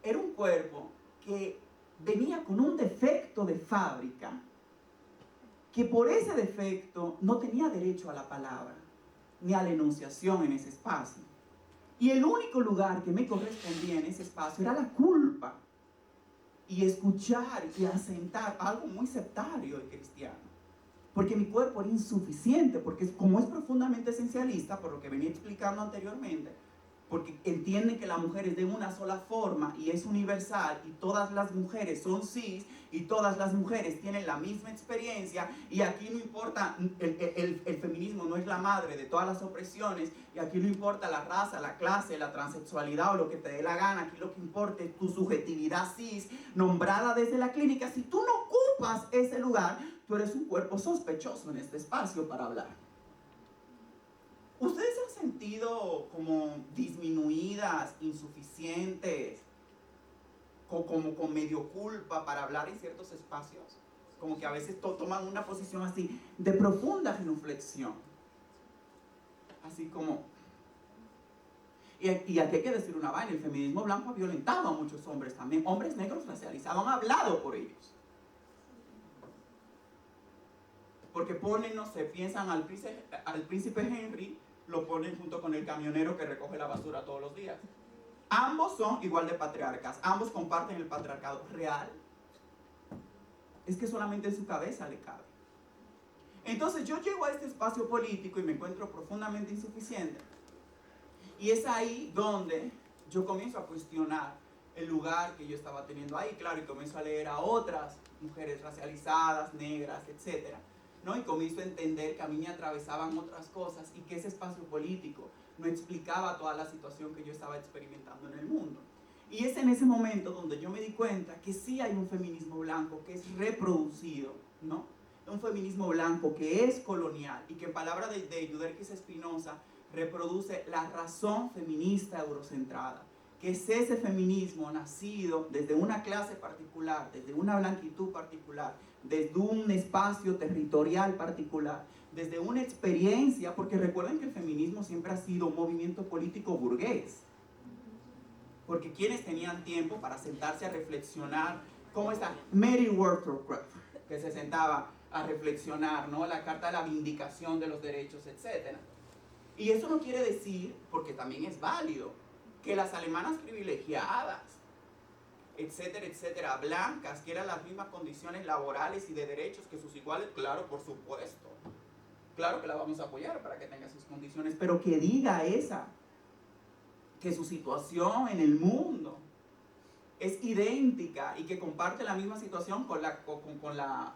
era un cuerpo que venía con un defecto de fábrica, que por ese defecto no tenía derecho a la palabra, ni a la enunciación en ese espacio. Y el único lugar que me correspondía en ese espacio era la culpa, y escuchar y asentar algo muy sectario y cristiano. Porque mi cuerpo era insuficiente, porque como es profundamente esencialista, por lo que venía explicando anteriormente, porque entienden que la mujer es de una sola forma y es universal, y todas las mujeres son cis, y todas las mujeres tienen la misma experiencia, y aquí no importa, el feminismo no es la madre de todas las opresiones, y aquí no importa la raza, la clase, la transexualidad o lo que te dé la gana, aquí lo que importa es tu subjetividad cis, nombrada desde la clínica. Si tú no ocupas ese lugar, tú eres un cuerpo sospechoso en este espacio para hablar. ¿Ustedes se han sentido como disminuidas, insuficientes, como con medio culpa para hablar en ciertos espacios? Como que a veces toman una posición así de profunda genuflexión. Así como... Y aquí hay que decir una vaina, el feminismo blanco ha violentado a muchos hombres también, hombres negros racializados, han hablado por ellos. Porque ponen, no sé, piensan al príncipe Henry, lo ponen junto con el camionero que recoge la basura todos los días. Ambos son igual de patriarcas, ambos comparten el patriarcado real. Es que solamente en su cabeza le cabe. Entonces yo llego a este espacio político y me encuentro profundamente insuficiente. Y es ahí donde yo comienzo a cuestionar el lugar que yo estaba teniendo ahí, claro, y comienzo a leer a otras mujeres racializadas, negras, etcétera, ¿no? Y comienzo a entender que a mí me atravesaban otras cosas y que ese espacio político no explicaba toda la situación que yo estaba experimentando en el mundo. Y es en ese momento donde yo me di cuenta que sí hay un feminismo blanco que es reproducido, ¿no? Un feminismo blanco que es colonial y que en palabras de Yuderquis Espinosa reproduce la razón feminista eurocentrada, que es ese feminismo nacido desde una clase particular, desde una blanquitud particular, desde un espacio territorial particular, desde una experiencia, porque recuerden que el feminismo siempre ha sido un movimiento político burgués, porque quienes tenían tiempo para sentarse a reflexionar, ¿cómo está? Mary Wollstonecraft, que se sentaba a reflexionar, ¿no? La Carta de la Vindicación de los Derechos, etc. Y eso no quiere decir, porque también es válido, que las alemanas privilegiadas, etcétera, etcétera, blancas, quieran las mismas condiciones laborales y de derechos que sus iguales, claro, por supuesto. Claro que la vamos a apoyar para que tenga sus condiciones, pero que diga esa, que su situación en el mundo es idéntica y que comparte la misma situación con la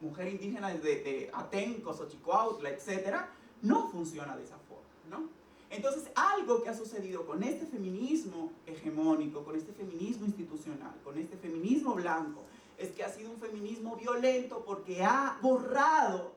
mujer indígena de Atenco, Xochicuautla, etcétera, no funciona de esa forma, ¿no? Entonces, algo que ha sucedido con este feminismo hegemónico, con este feminismo institucional, con este feminismo blanco, es que ha sido un feminismo violento porque ha borrado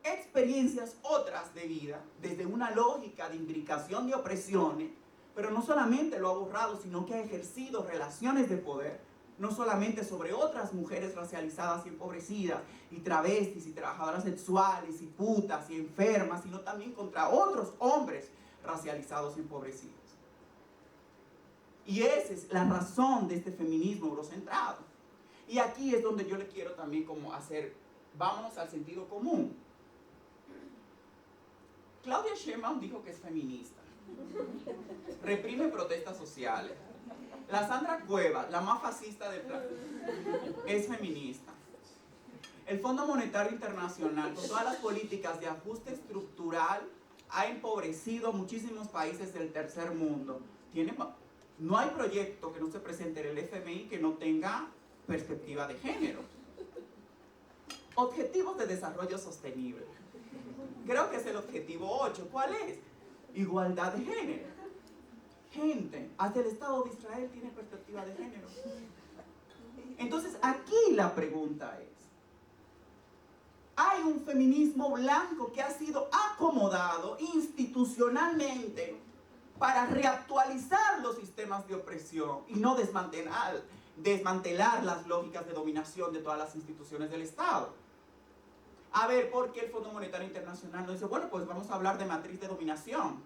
experiencias otras de vida desde una lógica de imbricación de opresiones, pero no solamente lo ha borrado, sino que ha ejercido relaciones de poder, no solamente sobre otras mujeres racializadas y empobrecidas, y travestis, y trabajadoras sexuales, y putas, y enfermas, sino también contra otros hombres racializados y empobrecidos. Y esa es la razón de este feminismo eurocentrado. Y aquí es donde yo le quiero también como hacer, vámonos al sentido común. Claudia Sheinbaum dijo que es feminista. Reprime protestas sociales. La Sandra Cuevas, la más fascista del planeta, es feminista. El Fondo Monetario Internacional, con todas las políticas de ajuste estructural, ha empobrecido a muchísimos países del tercer mundo. No hay proyecto que no se presente en el FMI que no tenga perspectiva de género. Objetivos de desarrollo sostenible. Creo que es el objetivo 8. ¿Cuál es? Igualdad de género. Gente, hasta el Estado de Israel tiene perspectiva de género. Entonces, aquí la pregunta es, hay un feminismo blanco que ha sido acomodado institucionalmente para reactualizar los sistemas de opresión y no desmantelar las lógicas de dominación de todas las instituciones del Estado. A ver, ¿por qué el Fondo Monetario Internacional no dice, bueno, pues vamos a hablar de matriz de dominación?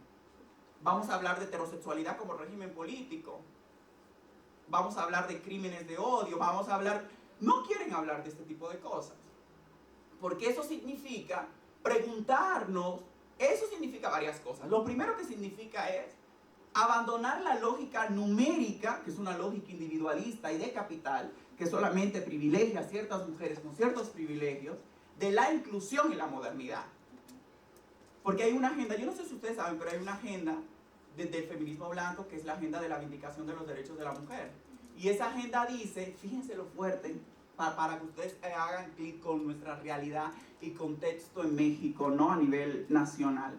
Vamos a hablar de heterosexualidad como régimen político. Vamos a hablar de crímenes de odio. Vamos a hablar... No quieren hablar de este tipo de cosas. Porque eso significa preguntarnos... Eso significa varias cosas. Lo primero que significa es abandonar la lógica numérica, que es una lógica individualista y de capital, que solamente privilegia a ciertas mujeres con ciertos privilegios, de la inclusión y la modernidad. Porque hay una agenda, yo no sé si ustedes saben, pero hay una agenda del feminismo blanco que es la agenda de la vindicación de los derechos de la mujer. Y esa agenda dice, fíjense lo fuerte, para que ustedes hagan clic con nuestra realidad y contexto en México, ¿no? A nivel nacional.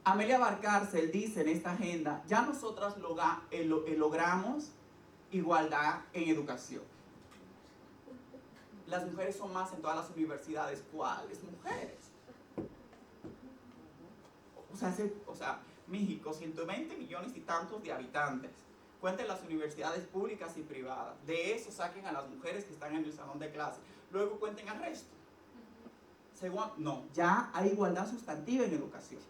Amelia Valcárcel dice en esta agenda, ya nosotras logramos igualdad en educación. Las mujeres son más en todas las universidades. ¿Cuáles mujeres? O sea, México, 120 millones y tantos de habitantes. Cuenten las universidades públicas y privadas. De eso saquen a las mujeres que están en el salón de clase. Luego cuenten al resto. No, ya hay igualdad sustantiva en educación.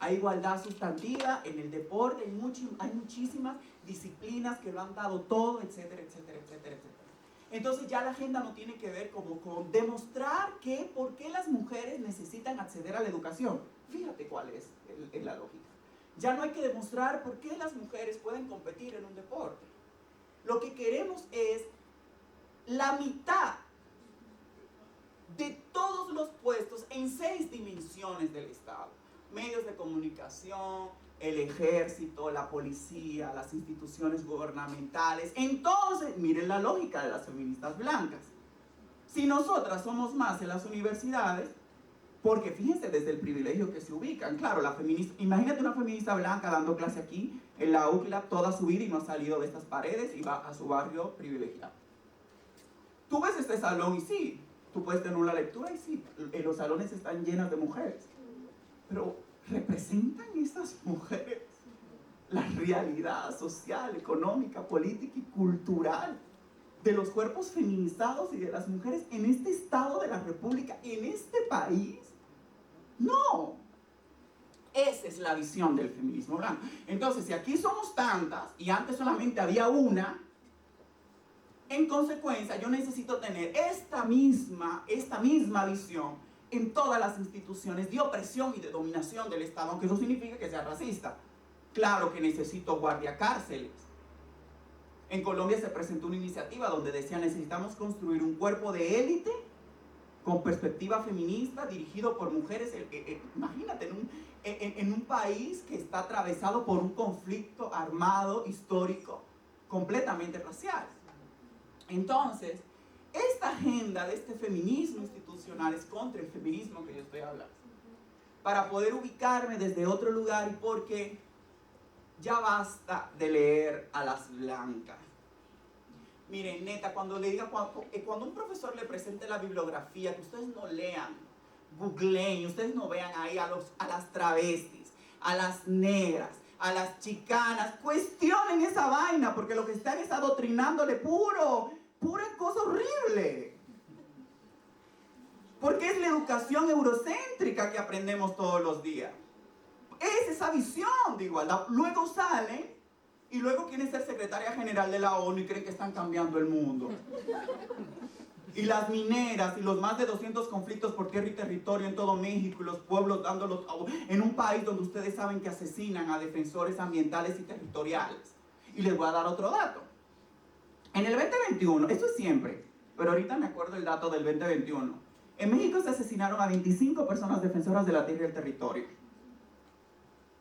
Hay igualdad sustantiva en el deporte. Hay muchísimas disciplinas que lo han dado todo, etcétera, etcétera, etcétera, etcétera. Entonces ya la agenda no tiene que ver como con demostrar por qué las mujeres necesitan acceder a la educación. Fíjate cuál es la lógica. Ya no hay que demostrar por qué las mujeres pueden competir en un deporte. Lo que queremos es la mitad de todos los puestos en 6 dimensiones del Estado. Medios de comunicación, el ejército, la policía, las instituciones gubernamentales. Entonces, miren la lógica de las feministas blancas. Si nosotras somos más en las universidades, porque fíjense desde el privilegio que se ubican. Claro, la feminista, imagínate una feminista blanca dando clase aquí en la UCLA toda su vida y no ha salido de estas paredes y va a su barrio privilegiado. Tú ves este salón y sí, tú puedes tener una lectura y sí, los salones están llenos de mujeres. Pero ¿representan estas mujeres la realidad social, económica, política y cultural de los cuerpos feminizados y de las mujeres en este estado de la República, en este país? No. Esa es la visión del feminismo blanco. Entonces, si aquí somos tantas y antes solamente había una, en consecuencia yo necesito tener esta misma visión en todas las instituciones de opresión y de dominación del Estado, aunque eso significa que sea racista. Claro que necesito guardiacárceles. En Colombia se presentó una iniciativa donde decía: necesitamos construir un cuerpo de élite con perspectiva feminista, dirigido por mujeres. Imagínate, en un país que está atravesado por un conflicto armado, histórico, completamente racial. Entonces, esta agenda de este feminismo institucional es contra el feminismo que yo estoy hablando. Para poder ubicarme desde otro lugar y porque ya basta de leer a las blancas. Miren, neta, cuando un profesor le presente la bibliografía, que ustedes no lean, googleen, ustedes no vean ahí a las travestis, a las negras, a las chicanas, cuestionen esa vaina, porque lo que están es adoctrinándole pura cosa horrible. Porque es la educación eurocéntrica que aprendemos todos los días. Es esa visión de igualdad. Luego salen y luego quieren ser secretaria general de la ONU y creen que están cambiando el mundo. Y las mineras y los más de 200 conflictos por tierra y territorio en todo México y los pueblos dándolos en un país donde ustedes saben que asesinan a defensores ambientales y territoriales. Y les voy a dar otro dato. En el 2021, esto es siempre, pero ahorita me acuerdo el dato del 2021. En México se asesinaron a 25 personas defensoras de la tierra y el territorio.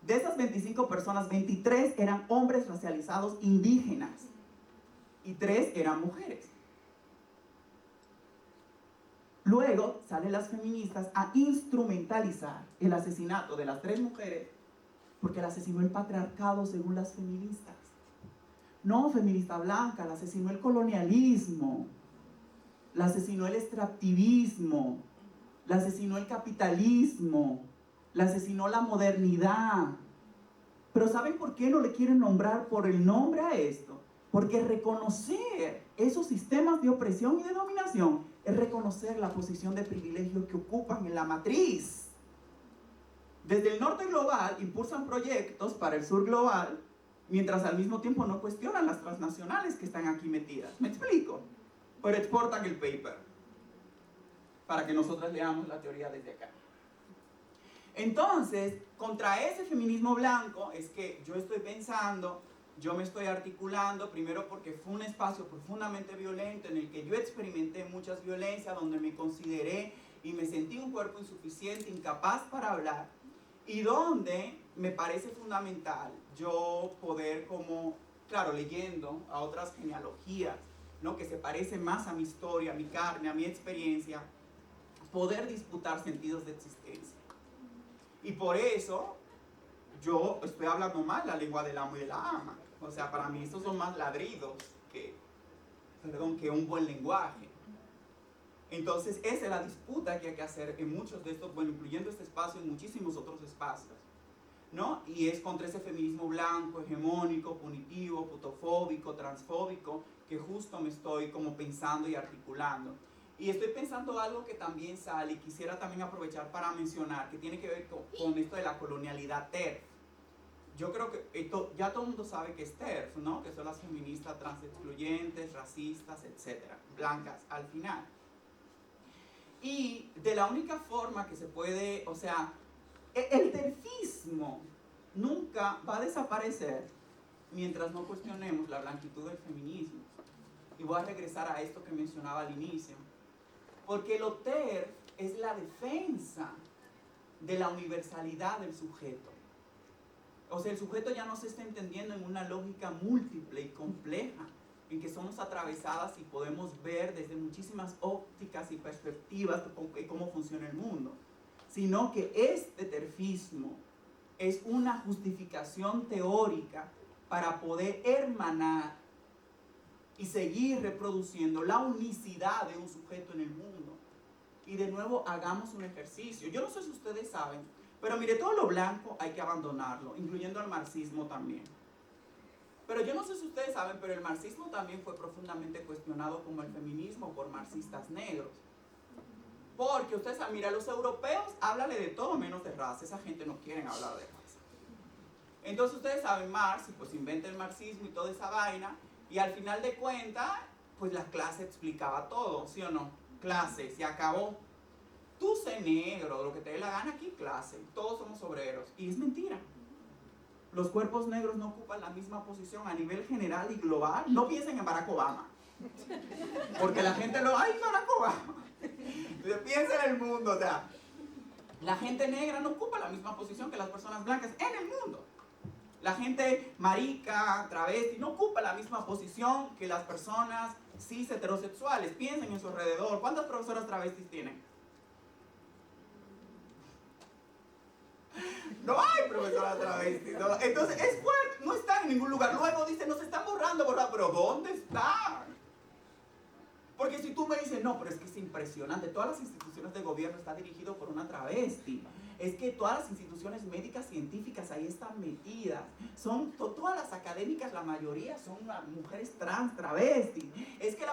De esas 25 personas, 23 eran hombres racializados indígenas y 3 eran mujeres. Luego salen las feministas a instrumentalizar el asesinato de las 3 mujeres porque la asesinó el patriarcado según las feministas. No, feminista blanca, la asesinó el colonialismo, la asesinó el extractivismo, la asesinó el capitalismo, la asesinó la modernidad. Pero ¿saben por qué no le quieren nombrar por el nombre a esto? Porque reconocer esos sistemas de opresión y de dominación es reconocer la posición de privilegio que ocupan en la matriz. Desde el norte global impulsan proyectos para el sur global, mientras al mismo tiempo no cuestionan las transnacionales que están aquí metidas. ¿Me explico? Pero exportan el paper para que nosotros leamos la teoría desde acá. Entonces, contra ese feminismo blanco es que yo estoy pensando, yo me estoy articulando, primero porque fue un espacio profundamente violento en el que yo experimenté muchas violencias, donde me consideré y me sentí un cuerpo insuficiente, incapaz para hablar, y donde me parece fundamental yo poder, como, claro, leyendo a otras genealogías, ¿no?, que se parecen más a mi historia, a mi carne, a mi experiencia, poder disputar sentidos de existencia. Y por eso yo estoy hablando más la lengua del amo y de la ama. O sea, para mí estos son más ladridos que un buen lenguaje. Entonces esa es la disputa que hay que hacer en muchos de estos, bueno, incluyendo este espacio, en muchísimos otros espacios, ¿no? Y es contra ese feminismo blanco, hegemónico, punitivo, putofóbico, transfóbico, que justo me estoy como pensando y articulando. Y estoy pensando algo que también sale y quisiera también aprovechar para mencionar, que tiene que ver con esto de la colonialidad TERF. Yo creo que esto, ya todo el mundo sabe que es TERF, ¿no? Que son las feministas transexcluyentes, racistas, etcétera, blancas al final. Y de la única forma que se puede, o sea, el terfismo nunca va a desaparecer mientras no cuestionemos la blanquitud del feminismo. Y voy a regresar a esto que mencionaba al inicio. Porque lo TERF es la defensa de la universalidad del sujeto. O sea, el sujeto ya no se está entendiendo en una lógica múltiple y compleja, en que somos atravesadas y podemos ver desde muchísimas ópticas y perspectivas cómo funciona el mundo, sino que este terfismo es una justificación teórica para poder hermanar y seguir reproduciendo la unicidad de un sujeto en el mundo. Y de nuevo, hagamos un ejercicio. Yo no sé si ustedes saben, pero mire, todo lo blanco hay que abandonarlo, incluyendo el marxismo también. Pero yo no sé si ustedes saben, pero el marxismo también fue profundamente cuestionado como el feminismo por marxistas negros. Porque ustedes saben, mira, los europeos háblale de todo menos de raza. Esa gente no quiere hablar de raza. Entonces ustedes saben, Marx, pues inventa el marxismo y toda esa vaina, y al final de cuentas, pues la clase explicaba todo, ¿sí o no? Clase, se acabó. Tú sé negro, lo que te dé la gana, aquí clase, todos somos obreros. Y es mentira. Los cuerpos negros no ocupan la misma posición a nivel general y global. No piensen en Barack Obama. Porque la gente lo... ¡Ay, Barack Obama! Piensa en el mundo, o sea, la gente negra no ocupa la misma posición que las personas blancas en el mundo. La gente marica, travesti, no ocupa la misma posición que las personas cis heterosexuales. Piensen en su alrededor. ¿Cuántas profesoras travestis tienen? No hay profesoras travestis, ¿no? Entonces es fuerte, no están en ningún lugar. Luego dicen, nos están borrando, pero ¿dónde están? Porque si tú me dices, no, pero es que es impresionante, todas las instituciones de gobierno están dirigidas por una travesti. Es que todas las instituciones médicas científicas ahí están metidas. Son todas las académicas, la mayoría son mujeres trans, travestis. Es que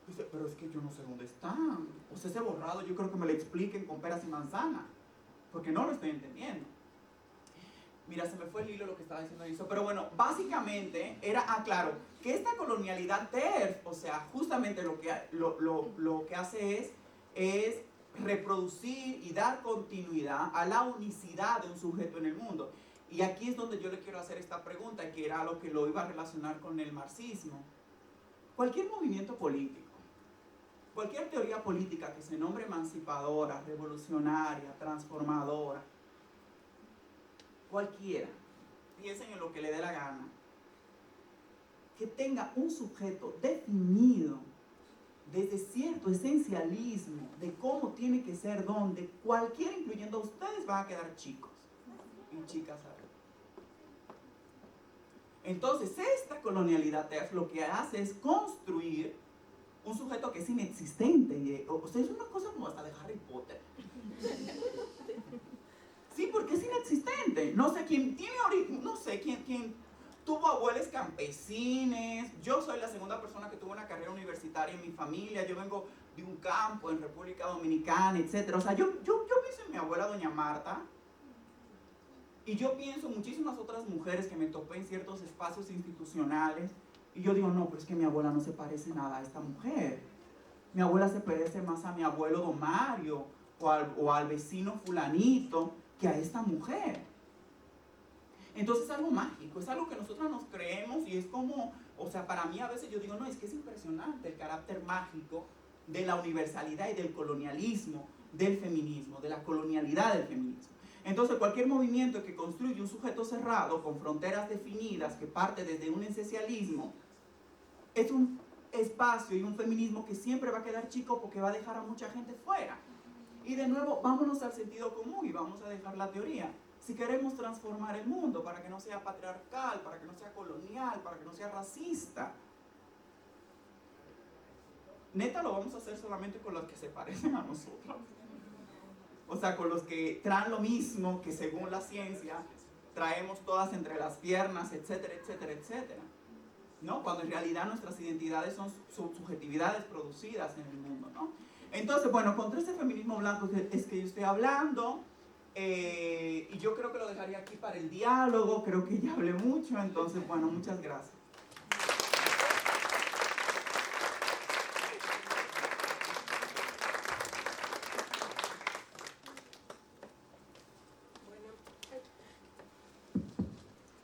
dice, pero es que yo no sé dónde están. O sea, ese borrado yo creo que me lo expliquen con peras y manzanas, porque no lo estoy entendiendo. Mira, se me fue el hilo lo que estaba diciendo eso. Pero bueno, básicamente era, claro, que esta colonialidad TERF, o sea, justamente lo que hace es reproducir y dar continuidad a la unicidad de un sujeto en el mundo. Y aquí es donde yo le quiero hacer esta pregunta, que era lo que lo iba a relacionar con el marxismo. Cualquier movimiento político, cualquier teoría política que se nombre emancipadora, revolucionaria, transformadora, cualquiera, piensen en lo que le dé la gana, que tenga un sujeto definido desde cierto esencialismo de cómo tiene que ser, donde cualquiera, incluyendo a ustedes, van a quedar chicos y chicas. Entonces, esta colonialidad TERF lo que hace es construir un sujeto que es inexistente. O sea, es una cosa como hasta de Harry Potter. Sí, porque es inexistente. No sé quién tiene origen, no sé quién tuvo abuelos campesines. Yo soy la segunda persona que tuvo una carrera universitaria en mi familia. Yo vengo de un campo en República Dominicana, etc. O sea, yo pienso en mi abuela doña Marta. Y yo pienso en muchísimas otras mujeres que me topé en ciertos espacios institucionales. Y yo digo, no, pero es que mi abuela no se parece nada a esta mujer. Mi abuela se parece más a mi abuelo don Mario o al vecino fulanito que a esta mujer. Entonces es algo mágico, es algo que nosotros nos creemos y es como, o sea, para mí a veces yo digo, no, es que es impresionante el carácter mágico de la universalidad y del colonialismo del feminismo, de la colonialidad del feminismo. Entonces cualquier movimiento que construye un sujeto cerrado con fronteras definidas que parte desde un esencialismo es un espacio y un feminismo que siempre va a quedar chico porque va a dejar a mucha gente fuera. Y de nuevo, vámonos al sentido común y vamos a dejar la teoría. Si queremos transformar el mundo para que no sea patriarcal, para que no sea colonial, para que no sea racista, neta lo vamos a hacer solamente con los que se parecen a nosotros. O sea, con los que traen lo mismo que según la ciencia traemos todas entre las piernas, etcétera, etcétera, etcétera. ¿No? Cuando en realidad nuestras identidades son subjetividades producidas en el mundo, ¿no? Entonces, bueno, contra ese feminismo blanco es que yo estoy hablando, y yo creo que lo dejaría aquí para el diálogo, creo que ya hablé mucho, entonces, bueno, muchas gracias.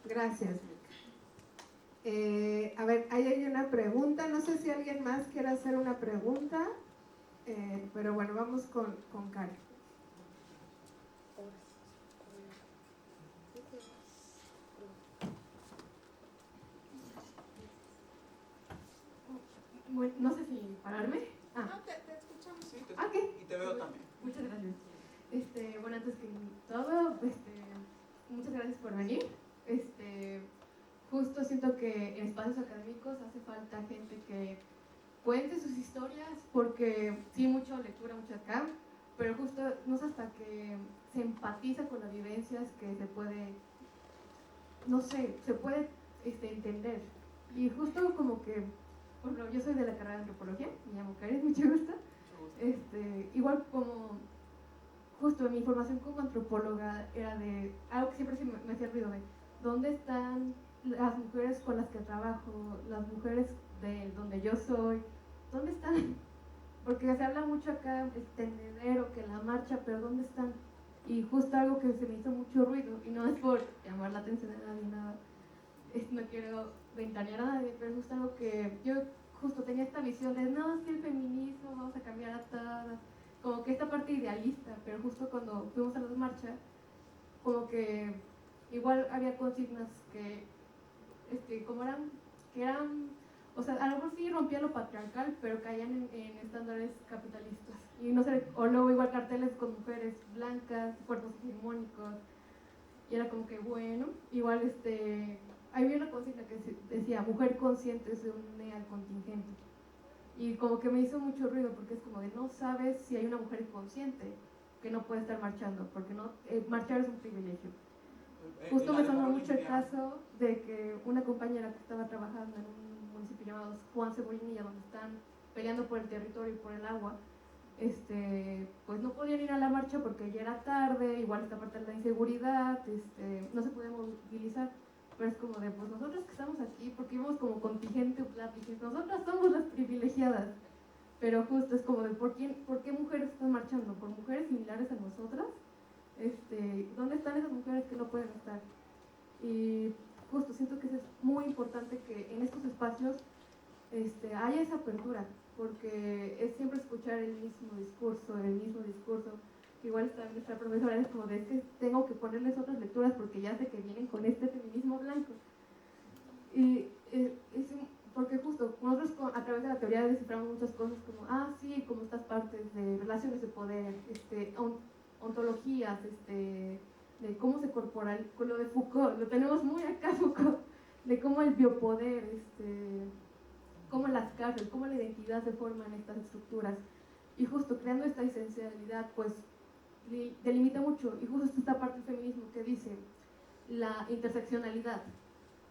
Gracias. A ver, ahí hay una pregunta. No sé si alguien más quiere hacer una pregunta, pero bueno, vamos con Karen. Bueno, no sé si pararme. No, te escuchamos. Sí, te Ok. y te veo también. Muchas gracias. Bueno, antes que todo, muchas gracias por venir. Justo siento que en espacios académicos hace falta gente que cuente sus historias, porque sí, mucho lectura, mucho acá, pero justo no es hasta que se empatiza con las vivencias que se puede, no sé, se puede entender. Y justo como que, por ejemplo, yo soy de la carrera de antropología, me llamo Karen, mucho gusto. Igual como justo mi formación como antropóloga era de algo que siempre me hacía ruido, de dónde están las mujeres con las que trabajo, las mujeres de donde yo soy, ¿dónde están? Porque se habla mucho acá el tendedero, que la marcha, pero ¿dónde están? Y justo algo que se me hizo mucho ruido, y no es por llamar la atención de nadie, nada, no quiero ventanear a nadie, pero es justo algo que yo justo tenía esta visión de, no, es que el feminismo, vamos a cambiar a todas, como que esta parte idealista, pero justo cuando fuimos a las marchas, como que igual había consignas como que eran, o sea, a lo mejor sí rompía lo patriarcal, pero caían en estándares capitalistas. Y no sé, o luego igual carteles con mujeres blancas, cuerpos hegemónicos, y era como que bueno, igual había una consigna que decía, mujer consciente se une al contingente. Y como que me hizo mucho ruido, porque es como de no sabes si hay una mujer consciente que no puede estar marchando, porque no marchar es un privilegio. Justo me sonó mucho el caso de que una compañera que estaba trabajando en un municipio llamado Juan Cebolinilla, donde están peleando por el territorio y por el agua, pues no podían ir a la marcha porque ya era tarde, igual esta parte de la inseguridad, no se podían movilizar. Pero es como de, pues nosotros que estamos aquí, porque íbamos como contingente pláticas, nosotras somos las privilegiadas. Pero justo es como de, ¿por qué mujeres están marchando? ¿Por mujeres similares a nosotras? ¿Dónde están esas mujeres que no pueden estar? Y justo siento que es muy importante que en estos espacios haya esa apertura, porque es siempre escuchar el mismo discurso. Igual está nuestra profesora, es como de, es que tengo que ponerles otras lecturas porque ya sé que vienen con este feminismo blanco. Y porque justo nosotros a través de la teoría desciframos muchas cosas como, sí, como estas partes de relaciones de poder, ontologías, de cómo se corporal, con lo de Foucault, lo tenemos muy acá Foucault, de cómo el biopoder, cómo las cárceles, cómo la identidad se forma en estas estructuras. Y justo creando esta esencialidad, pues delimita mucho. Y justo esta parte del feminismo que dice la interseccionalidad.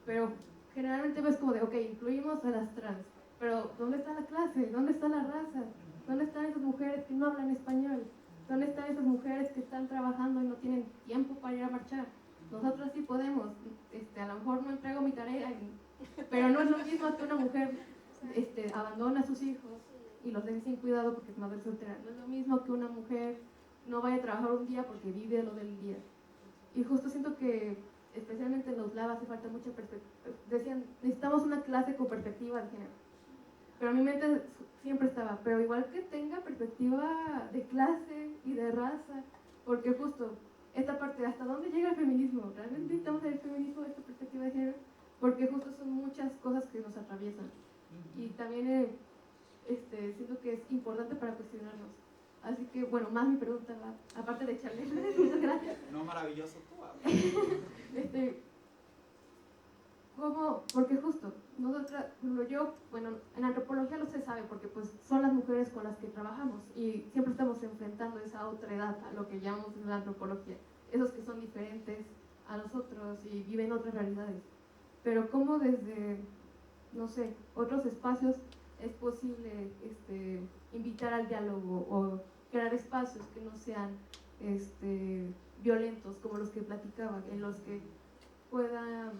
Pero generalmente ves como de, ok, incluimos a las trans, pero ¿dónde está la clase? ¿Dónde está la raza? ¿Dónde están esas mujeres que no hablan español? ¿Dónde están esas mujeres que están trabajando y no tienen tiempo para ir a marchar? Nosotros sí podemos. A lo mejor no entrego mi tarea, pero no es lo mismo que una mujer abandona a sus hijos y los deje sin cuidado porque es madre soltera. No es lo mismo que una mujer no vaya a trabajar un día porque vive lo del día. Y justo siento que especialmente en los lab hace falta mucha perspectiva. Decían, necesitamos una clase con perspectiva de género. Pero en mi mente siempre estaba, pero igual que tenga perspectiva de clase y de raza, porque justo esta parte, ¿hasta dónde llega el feminismo? ¿Realmente necesitamos el feminismo de esta perspectiva de género? Porque justo son muchas cosas que nos atraviesan. Y también siento que es importante para cuestionarnos. Así que, bueno, más mi pregunta va, aparte de echarle, muchas gracias. No, maravilloso tú hablas. ¿Cómo? Porque justo, nosotras, bueno, en antropología lo se sabe porque pues son las mujeres con las que trabajamos y siempre estamos enfrentando esa otra edad, a lo que llamamos la antropología, esos que son diferentes a nosotros y viven otras realidades. Pero ¿cómo desde, no sé, otros espacios es posible invitar al diálogo o crear espacios que no sean violentos como los que platicaba, en los que puedan,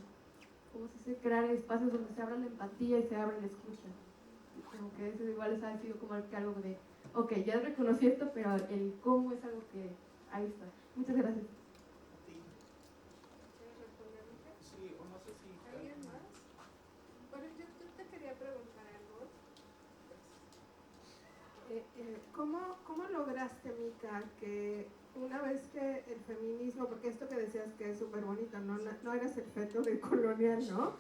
¿cómo se dice?, crear espacios donde se abra la empatía y se abra la escucha? Como que eso igual les ha sido como algo de, ok, ya reconocí esto, pero el cómo es algo que ahí está. Muchas gracias. ¿Quieres responder, Mica? Sí, o no sé si... ¿Alguien más? Bueno, yo te quería preguntar algo. ¿Cómo lograste, Mica, que una vez que el feminismo, porque esto que decías que es súper bonito, no eras el feto de colonial, ¿no?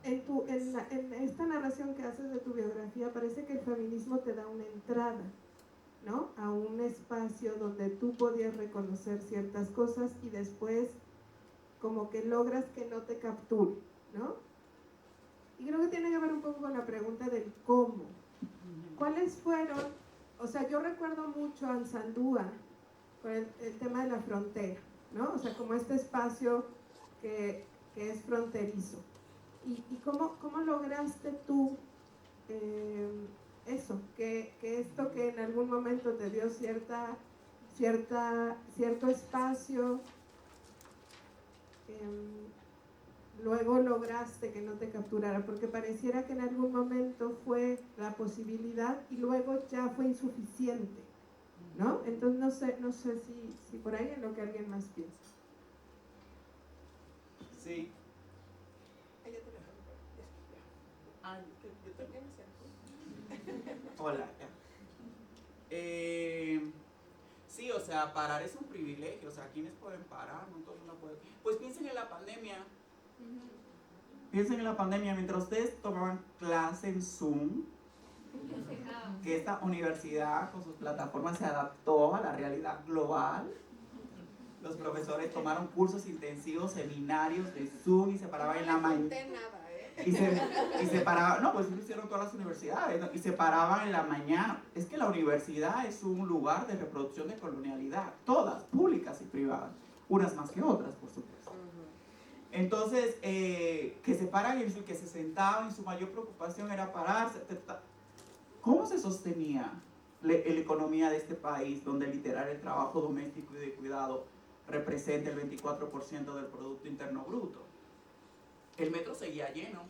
En en esta narración que haces de tu biografía parece que el feminismo te da una entrada, ¿no? A un espacio donde tú podías reconocer ciertas cosas y después como que logras que no te capture, ¿no? Y creo que tiene que ver un poco con la pregunta del cómo. ¿Cuáles fueron? O sea, yo recuerdo mucho a Ansandúa con el tema de la frontera, ¿no? O sea, como este espacio que es fronterizo. ¿Y cómo lograste tú eso? Que esto que en algún momento te dio cierto espacio, luego lograste que no te capturara, porque pareciera que en algún momento fue la posibilidad y luego ya fue insuficiente, ¿no? Entonces no sé si por ahí es lo que alguien más piensa. Sí. Hola. Sí, o sea, parar es un privilegio. O sea, ¿quiénes pueden parar? No todo el mundo puede. Pues piensen en la pandemia. Piensen en la pandemia. Mientras ustedes tomaban clase en Zoom, que esta universidad con sus plataformas se adaptó a la realidad global. Los profesores tomaron cursos intensivos, seminarios de Zoom y se paraban en la mañana. Y se paraban, no, pues lo hicieron todas las universidades, ¿no? Y se paraban en la mañana. Es que la universidad es un lugar de reproducción de colonialidad, todas, públicas y privadas, unas más que otras, por supuesto. Entonces, que se paran y que se sentaban y su mayor preocupación era pararse. ¿Cómo se sostenía la economía de este país donde literal el trabajo doméstico y de cuidado representa el 24% del Producto Interno Bruto? El metro seguía lleno.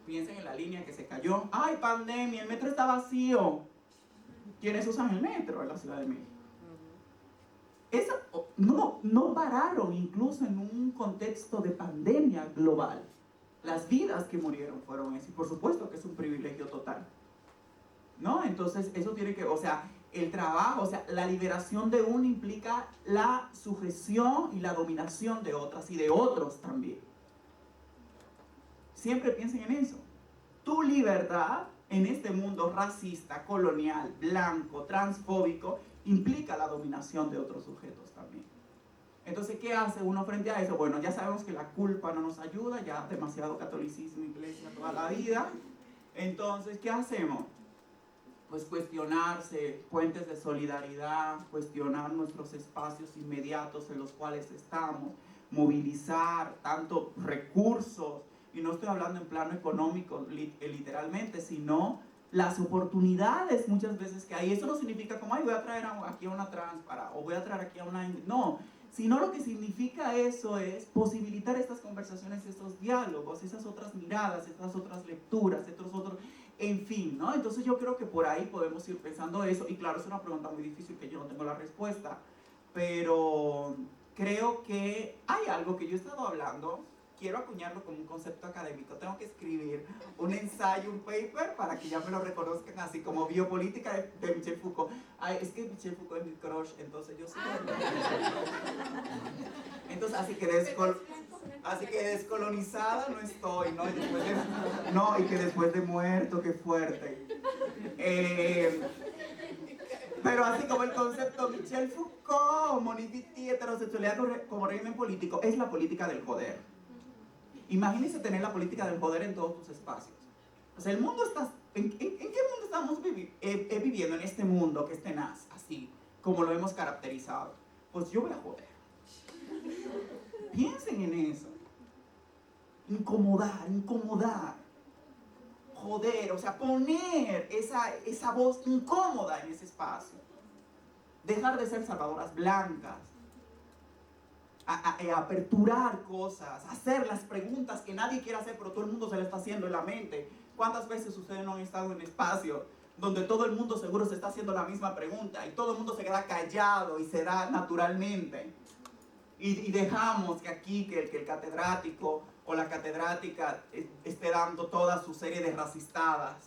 Piensen en la línea que se cayó. ¡Ay, pandemia! El metro está vacío. ¿Quiénes usan el metro en la Ciudad de México? No pararon incluso en un contexto de pandemia global. Las vidas que murieron fueron esas. Y por supuesto que es un privilegio total, ¿no? Entonces eso tiene que, o sea, el trabajo, o sea, la liberación de uno implica la sujeción y la dominación de otras y de otros también. Siempre piensen en eso. Tu libertad en este mundo racista, colonial, blanco, transfóbico, implica la dominación de otros sujetos también. Entonces, ¿qué hace uno frente a eso? Bueno, ya sabemos que la culpa no nos ayuda, ya demasiado catolicismo, iglesia toda la vida. Entonces, ¿qué hacemos? Pues cuestionarse, puentes de solidaridad, cuestionar nuestros espacios inmediatos en los cuales estamos, movilizar tanto recursos, y no estoy hablando en plano económico literalmente, sino las oportunidades muchas veces que hay. Eso no significa como, ay, voy a traer aquí a una trans o voy a traer aquí a una... No, sino lo que significa eso es posibilitar estas conversaciones, estos diálogos, esas otras miradas, estas otras lecturas, estos otros... En fin, ¿no? Entonces yo creo que por ahí podemos ir pensando eso. Y claro, es una pregunta muy difícil que yo no tengo la respuesta. Pero creo que hay algo que yo he estado hablando. Quiero acuñarlo como un concepto académico. Tengo que escribir un ensayo, un paper, para que ya me lo reconozcan así como biopolítica de Michel Foucault. Ay, es que Michel Foucault es mi crush, entonces yo sí. Entonces, así que descolonizada no estoy, ¿no? Y que después de muerto, qué fuerte. Pero así como el concepto Michel Foucault, Monique Wittig, heterosexualidad como régimen político, es la política del poder. Imagínense tener la política del poder en todos tus espacios. O sea, el mundo está... ¿En qué mundo estamos viviendo en este mundo que es tenaz, así como lo hemos caracterizado? Pues yo voy a joder. Piensen en eso. Incomodar. Joder, o sea, poner esa voz incómoda en ese espacio. Dejar de ser salvadoras blancas. Aperturar cosas, hacer las preguntas que nadie quiere hacer, pero todo el mundo se le está haciendo en la mente. ¿Cuántas veces ustedes no han estado en un espacio donde todo el mundo seguro se está haciendo la misma pregunta y todo el mundo se queda callado y se da naturalmente? Y dejamos que aquí, que el catedrático o la catedrática esté dando toda su serie de racistadas.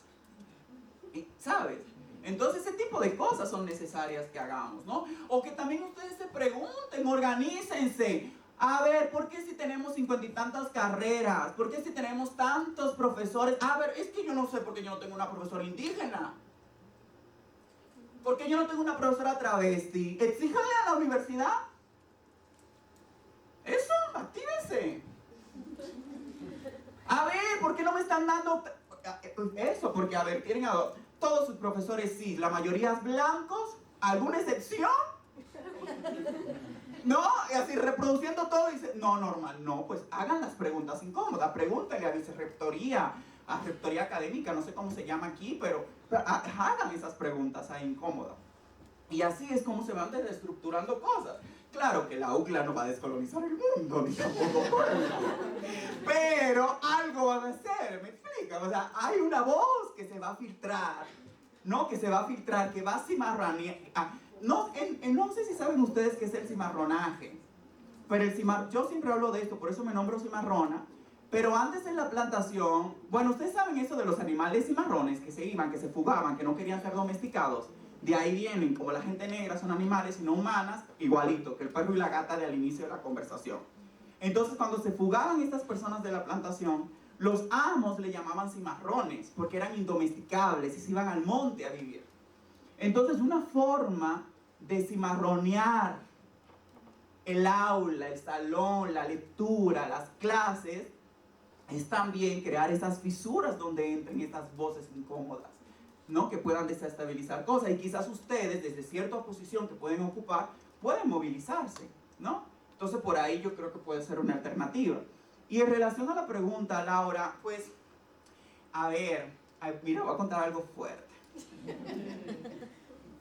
¿Sabes? Entonces ese tipo de cosas son necesarias que hagamos, ¿no? O que también ustedes se pregunten, organícense. A ver, ¿por qué si tenemos 50 y tantas carreras? ¿Por qué si tenemos tantos profesores? A ver, es que yo no sé por qué yo no tengo una profesora indígena. ¿Por qué yo no tengo una profesora travesti? Exíjanle a la universidad. Eso, actívense. A ver, ¿por qué no me están dando eso? Porque, a ver, tienen a todos sus profesores sí, la mayoría blancos, ¿alguna excepción? No, y así reproduciendo todo, dice, no, normal, no, pues hagan las preguntas incómodas, pregúntenle a vicerrectoría, a rectoría académica, no sé cómo se llama aquí, pero hagan esas preguntas ahí incómodas. Y así es como se van desestructurando cosas. Claro que la UCLA no va a descolonizar el mundo, ni tampoco pero algo van a hacer, ¿me explican? O sea, hay una voz que se va a filtrar, ¿no? Que se va a filtrar, que va a cimarronear. No sé si saben ustedes qué es el cimarronaje, pero yo siempre hablo de esto, por eso me nombro cimarrona. Pero antes en la plantación, bueno, ustedes saben eso de los animales cimarrones que se iban, que se fugaban, que no querían ser domesticados. De ahí vienen, como la gente negra son animales y no humanas, igualito que el perro y la gata al inicio de la conversación. Entonces, cuando se fugaban estas personas de la plantación, los amos le llamaban cimarrones, porque eran indomesticables y se iban al monte a vivir. Entonces, una forma de cimarronear el aula, el salón, la lectura, las clases, es también crear esas fisuras donde entren estas voces incómodas, ¿no? Que puedan desestabilizar cosas. Y quizás ustedes, desde cierta posición que pueden ocupar, pueden movilizarse, ¿no? Entonces, por ahí yo creo que puede ser una alternativa. Y en relación a la pregunta, Laura, pues, a ver, mira, voy a contar algo fuerte.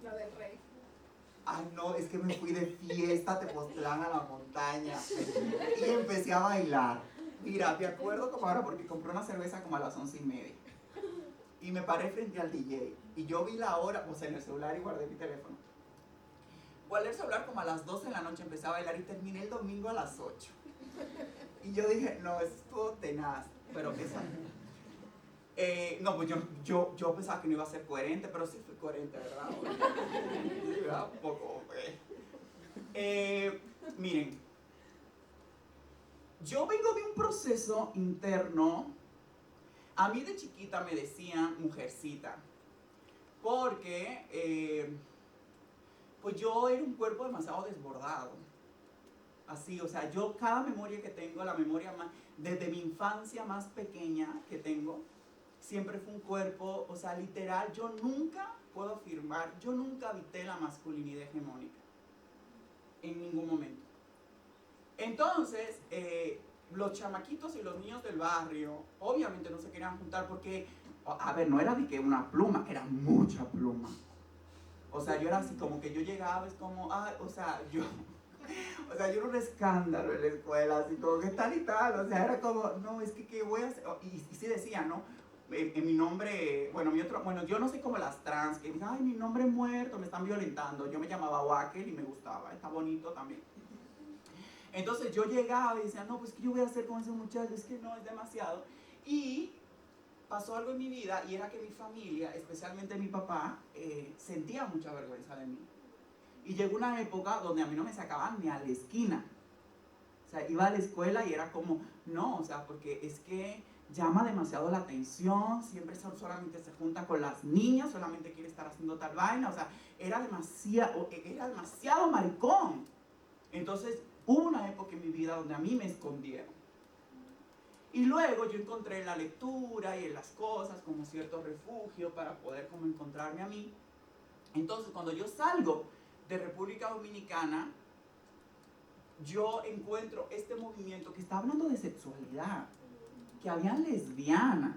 Lo del rey. Ay, no, es que me fui de fiesta a Tepoztlán, a la montaña, y empecé a bailar. Mira, me acuerdo como ahora porque compré una cerveza como a las 11:30. Y me paré frente al DJ. Y yo vi la hora, o sea, en el celular y guardé mi teléfono. Guardé el celular como a las 12 de la noche, empecé a bailar y terminé el domingo a las 8. Y yo dije, no, eso estuvo tenaz, pero esa... no, pues yo pensaba que no iba a ser coherente, pero sí fui coherente, ¿verdad? Sí, ¿verdad? Un poco. Miren, yo vengo de un proceso interno. A mí de chiquita me decían mujercita, porque pues yo era un cuerpo demasiado desbordado. Así, o sea, yo cada memoria que tengo, la memoria más, desde mi infancia más pequeña que tengo, siempre fue un cuerpo, o sea, literal, yo nunca puedo afirmar, yo nunca habité la masculinidad hegemónica, en ningún momento. Entonces, los chamaquitos y los niños del barrio, obviamente no se querían juntar porque, a ver, no era de que una pluma, era mucha pluma. O sea, yo era así como que yo llegaba, es como, o sea, yo era un escándalo en la escuela, así como que tal y tal, o sea, era como, no, es que ¿qué voy a hacer? Y sí decía, ¿no? En mi nombre, bueno, yo no soy como las trans, que dicen, ay, mi nombre es muerto, me están violentando. Yo me llamaba Wacker y me gustaba, está bonito también. Entonces yo llegaba y decía, no, pues ¿qué yo voy a hacer con ese muchacho? Es que no, es demasiado. Y pasó algo en mi vida y era que mi familia, especialmente mi papá, sentía mucha vergüenza de mí. Y llegó una época donde a mí no me sacaban ni a la esquina. O sea, iba a la escuela y era como, no, o sea, porque es que llama demasiado la atención, siempre solamente se junta con las niñas, solamente quiere estar haciendo tal vaina, o sea, era demasiado maricón. Entonces, hubo una época en mi vida donde a mí me escondieron. Y luego yo encontré en la lectura y en las cosas como cierto refugio para poder como encontrarme a mí. Entonces, cuando yo salgo de República Dominicana, yo encuentro este movimiento que está hablando de sexualidad, que habían lesbianas,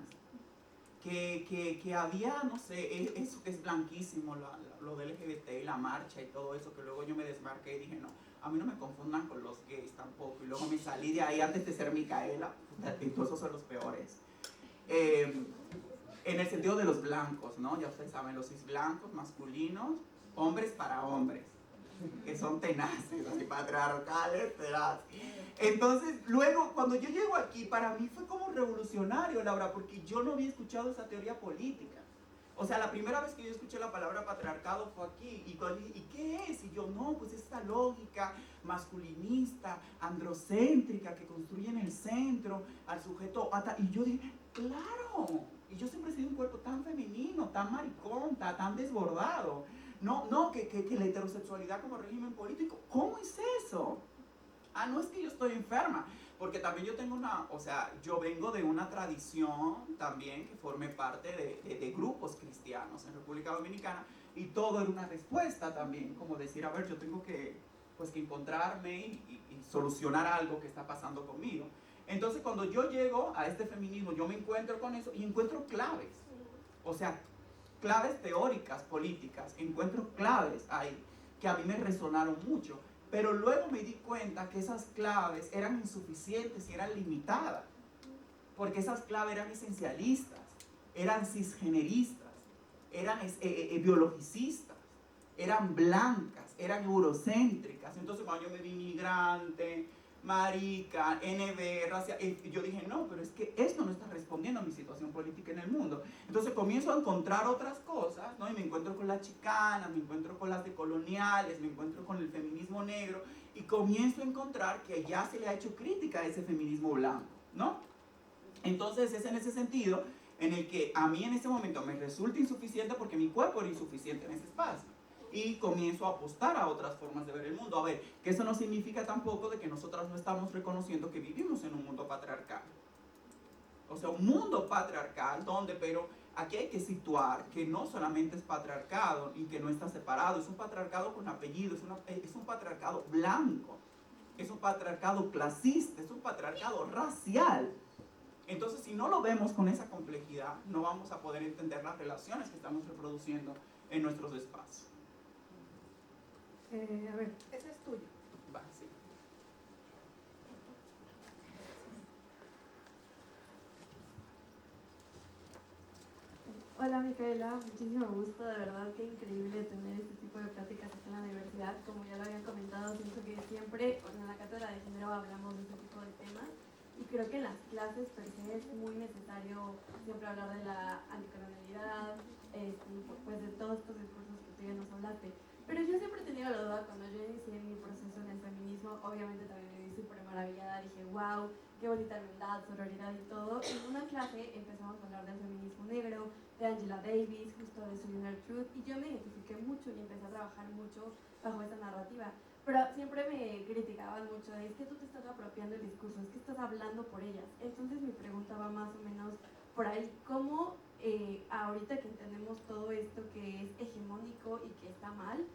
que había, no sé, eso que es blanquísimo, lo del LGBT y la marcha y todo eso, que luego yo me desmarqué y dije, no, a mí no me confundan con los gays tampoco. Y luego me salí de ahí antes de ser Micaela, entonces esos son los peores. En el sentido de los blancos, ¿no? Ya ustedes saben, los cis blancos, masculinos, hombres para hombres, que son tenaces, así patriarcales, tenaces. Entonces, luego, cuando yo llego aquí, para mí fue como revolucionario, Laura, porque yo no había escuchado esa teoría política. O sea, la primera vez que yo escuché la palabra patriarcado fue aquí. Y cuando dije, ¿y qué es? Y yo, no, pues esta lógica masculinista, androcéntrica, que construye en el centro al sujeto. Y yo dije, claro. Y yo siempre he sido un cuerpo tan femenino, tan maricón, tan desbordado. No, que la heterosexualidad como régimen político. ¿Cómo es eso? No es que yo estoy enferma. Porque también yo tengo yo vengo de una tradición también que forme parte de grupos cristianos en República Dominicana, y todo era una respuesta también, como decir, a ver, yo tengo que encontrarme y solucionar algo que está pasando conmigo. Entonces, cuando yo llego a este feminismo, yo me encuentro con eso y encuentro claves, o sea, claves teóricas, políticas, encuentro claves ahí que a mí me resonaron mucho. Pero luego me di cuenta que esas claves eran insuficientes y eran limitadas. Porque esas claves eran esencialistas, eran cisgeneristas, eran biologicistas, eran blancas, eran eurocéntricas. Entonces cuando yo me vi migrante, marica, NB, racial, yo dije, no, pero es que esto no está respondiendo a mi situación política en el mundo. Entonces comienzo a encontrar otras cosas, ¿no? Y me encuentro con las chicanas, me encuentro con las decoloniales, me encuentro con el feminismo negro, y comienzo a encontrar que ya se le ha hecho crítica a ese feminismo blanco, ¿no? Entonces es en ese sentido en el que a mí en ese momento me resulta insuficiente, porque mi cuerpo era insuficiente en ese espacio. Y comienzo a apostar a otras formas de ver el mundo. A ver, que eso no significa tampoco de que nosotras no estamos reconociendo que vivimos en un mundo patriarcal. O sea, un mundo patriarcal donde, pero aquí hay que situar que no solamente es patriarcado y que no está separado, es un patriarcado con apellido, es un patriarcado blanco, es un patriarcado clasista, es un patriarcado racial. Entonces, si no lo vemos con esa complejidad, no vamos a poder entender las relaciones que estamos reproduciendo en nuestros espacios. A ver, ese es tuyo. Va, sí. Hola Micaela, muchísimo gusto, de verdad qué increíble tener este tipo de pláticas aquí en la universidad. Como ya lo habían comentado, siento que siempre en la cátedra de género hablamos de este tipo de temas, y creo que en las clases per se es muy necesario siempre hablar de la anticolonialidad, pues de todos estos discursos que tú ya nos hablaste. Pero yo siempre he tenido la duda, cuando yo inicié mi proceso en el feminismo, obviamente también me vi súper maravillada, dije wow, qué bonita hermandad, sororidad y todo. En una clase empezamos a hablar del feminismo negro, de Angela Davis, justo de su Inner Truth, y yo me identifiqué mucho y empecé a trabajar mucho bajo esa narrativa. Pero siempre me criticaban mucho de, es que tú te estás apropiando el discurso, es que estás hablando por ellas. Entonces mi pregunta va más o menos por ahí, ¿cómo ahorita que entendemos todo esto que es hegemónico y que está mal,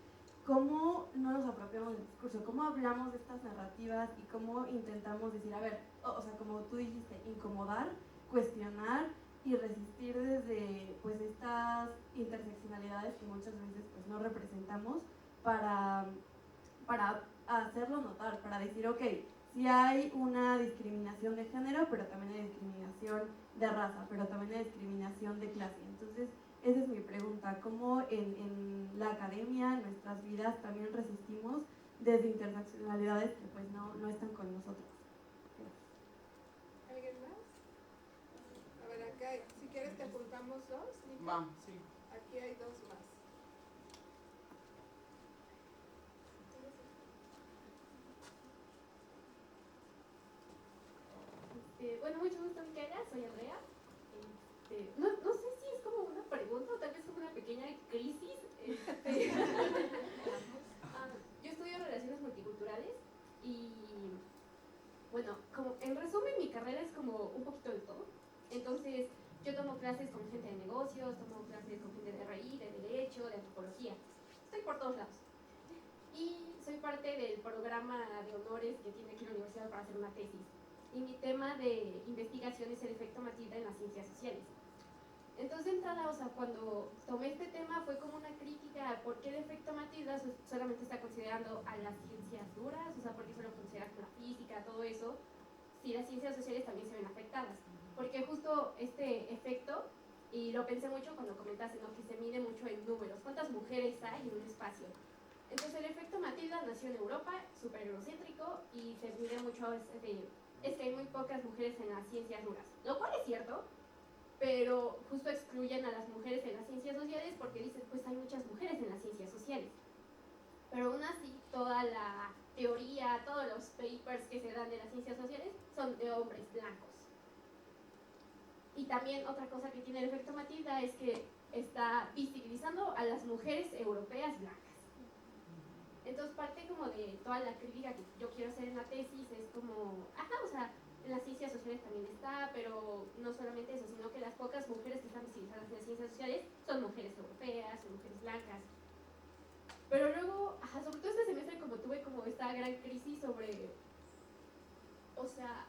cómo no nos apropiamos del discurso, cómo hablamos de estas narrativas y cómo intentamos decir, a ver, o sea, como tú dijiste, incomodar, cuestionar y resistir desde pues estas interseccionalidades que muchas veces pues no representamos, para hacerlo notar, para decir, ok, sí hay una discriminación de género, pero también hay discriminación de raza, pero también hay discriminación de clase. Entonces, esa es mi pregunta, ¿cómo en la academia, en nuestras vidas, también resistimos desde interseccionalidades que pues no están con nosotros? ¿Alguien más? A ver, acá, si quieres te apuntamos dos. ¿Nica? Va, sí. Aquí hay dos más. Bueno, mucho gusto, Micaela, soy Andrea. No sé si es como una pregunta o tal vez como una pequeña crisis. Yo estudio relaciones multiculturales y, bueno, como en resumen, mi carrera es como un poquito de todo. Entonces, yo tomo clases con gente de negocios, tomo clases con gente de RI, de derecho, de antropología. Estoy por todos lados. Y soy parte del programa de honores que tiene aquí la universidad para hacer una tesis. Y mi tema de investigación es el efecto Matilda en las ciencias sociales. Entonces, de entrada, o sea, cuando tomé este tema fue como una crítica a por qué el efecto Matilda solamente está considerando a las ciencias duras, o sea, por qué solo considera la física, todo eso, si las ciencias sociales también se ven afectadas. Porque justo este efecto, y lo pensé mucho cuando comentaste, ¿no?, que se mide mucho en números, cuántas mujeres hay en un espacio. Entonces, el efecto Matilda nació en Europa, súper eurocéntrico, y se mide mucho es que hay muy pocas mujeres en las ciencias duras, lo cual es cierto, pero justo excluyen a las mujeres en las ciencias sociales porque dicen, pues hay muchas mujeres en las ciencias sociales. Pero aún así, toda la teoría, todos los papers que se dan de las ciencias sociales son de hombres blancos. Y también otra cosa que tiene el efecto Matilda es que está visibilizando a las mujeres europeas blancas. Entonces parte como de toda la crítica que yo quiero hacer en la tesis es como, o sea, en las ciencias sociales también está, pero no solamente eso, sino que las pocas mujeres que están visibilizadas en las ciencias sociales son mujeres europeas, son mujeres blancas. Pero luego, sobre todo este semestre como tuve como esta gran crisis sobre, o sea,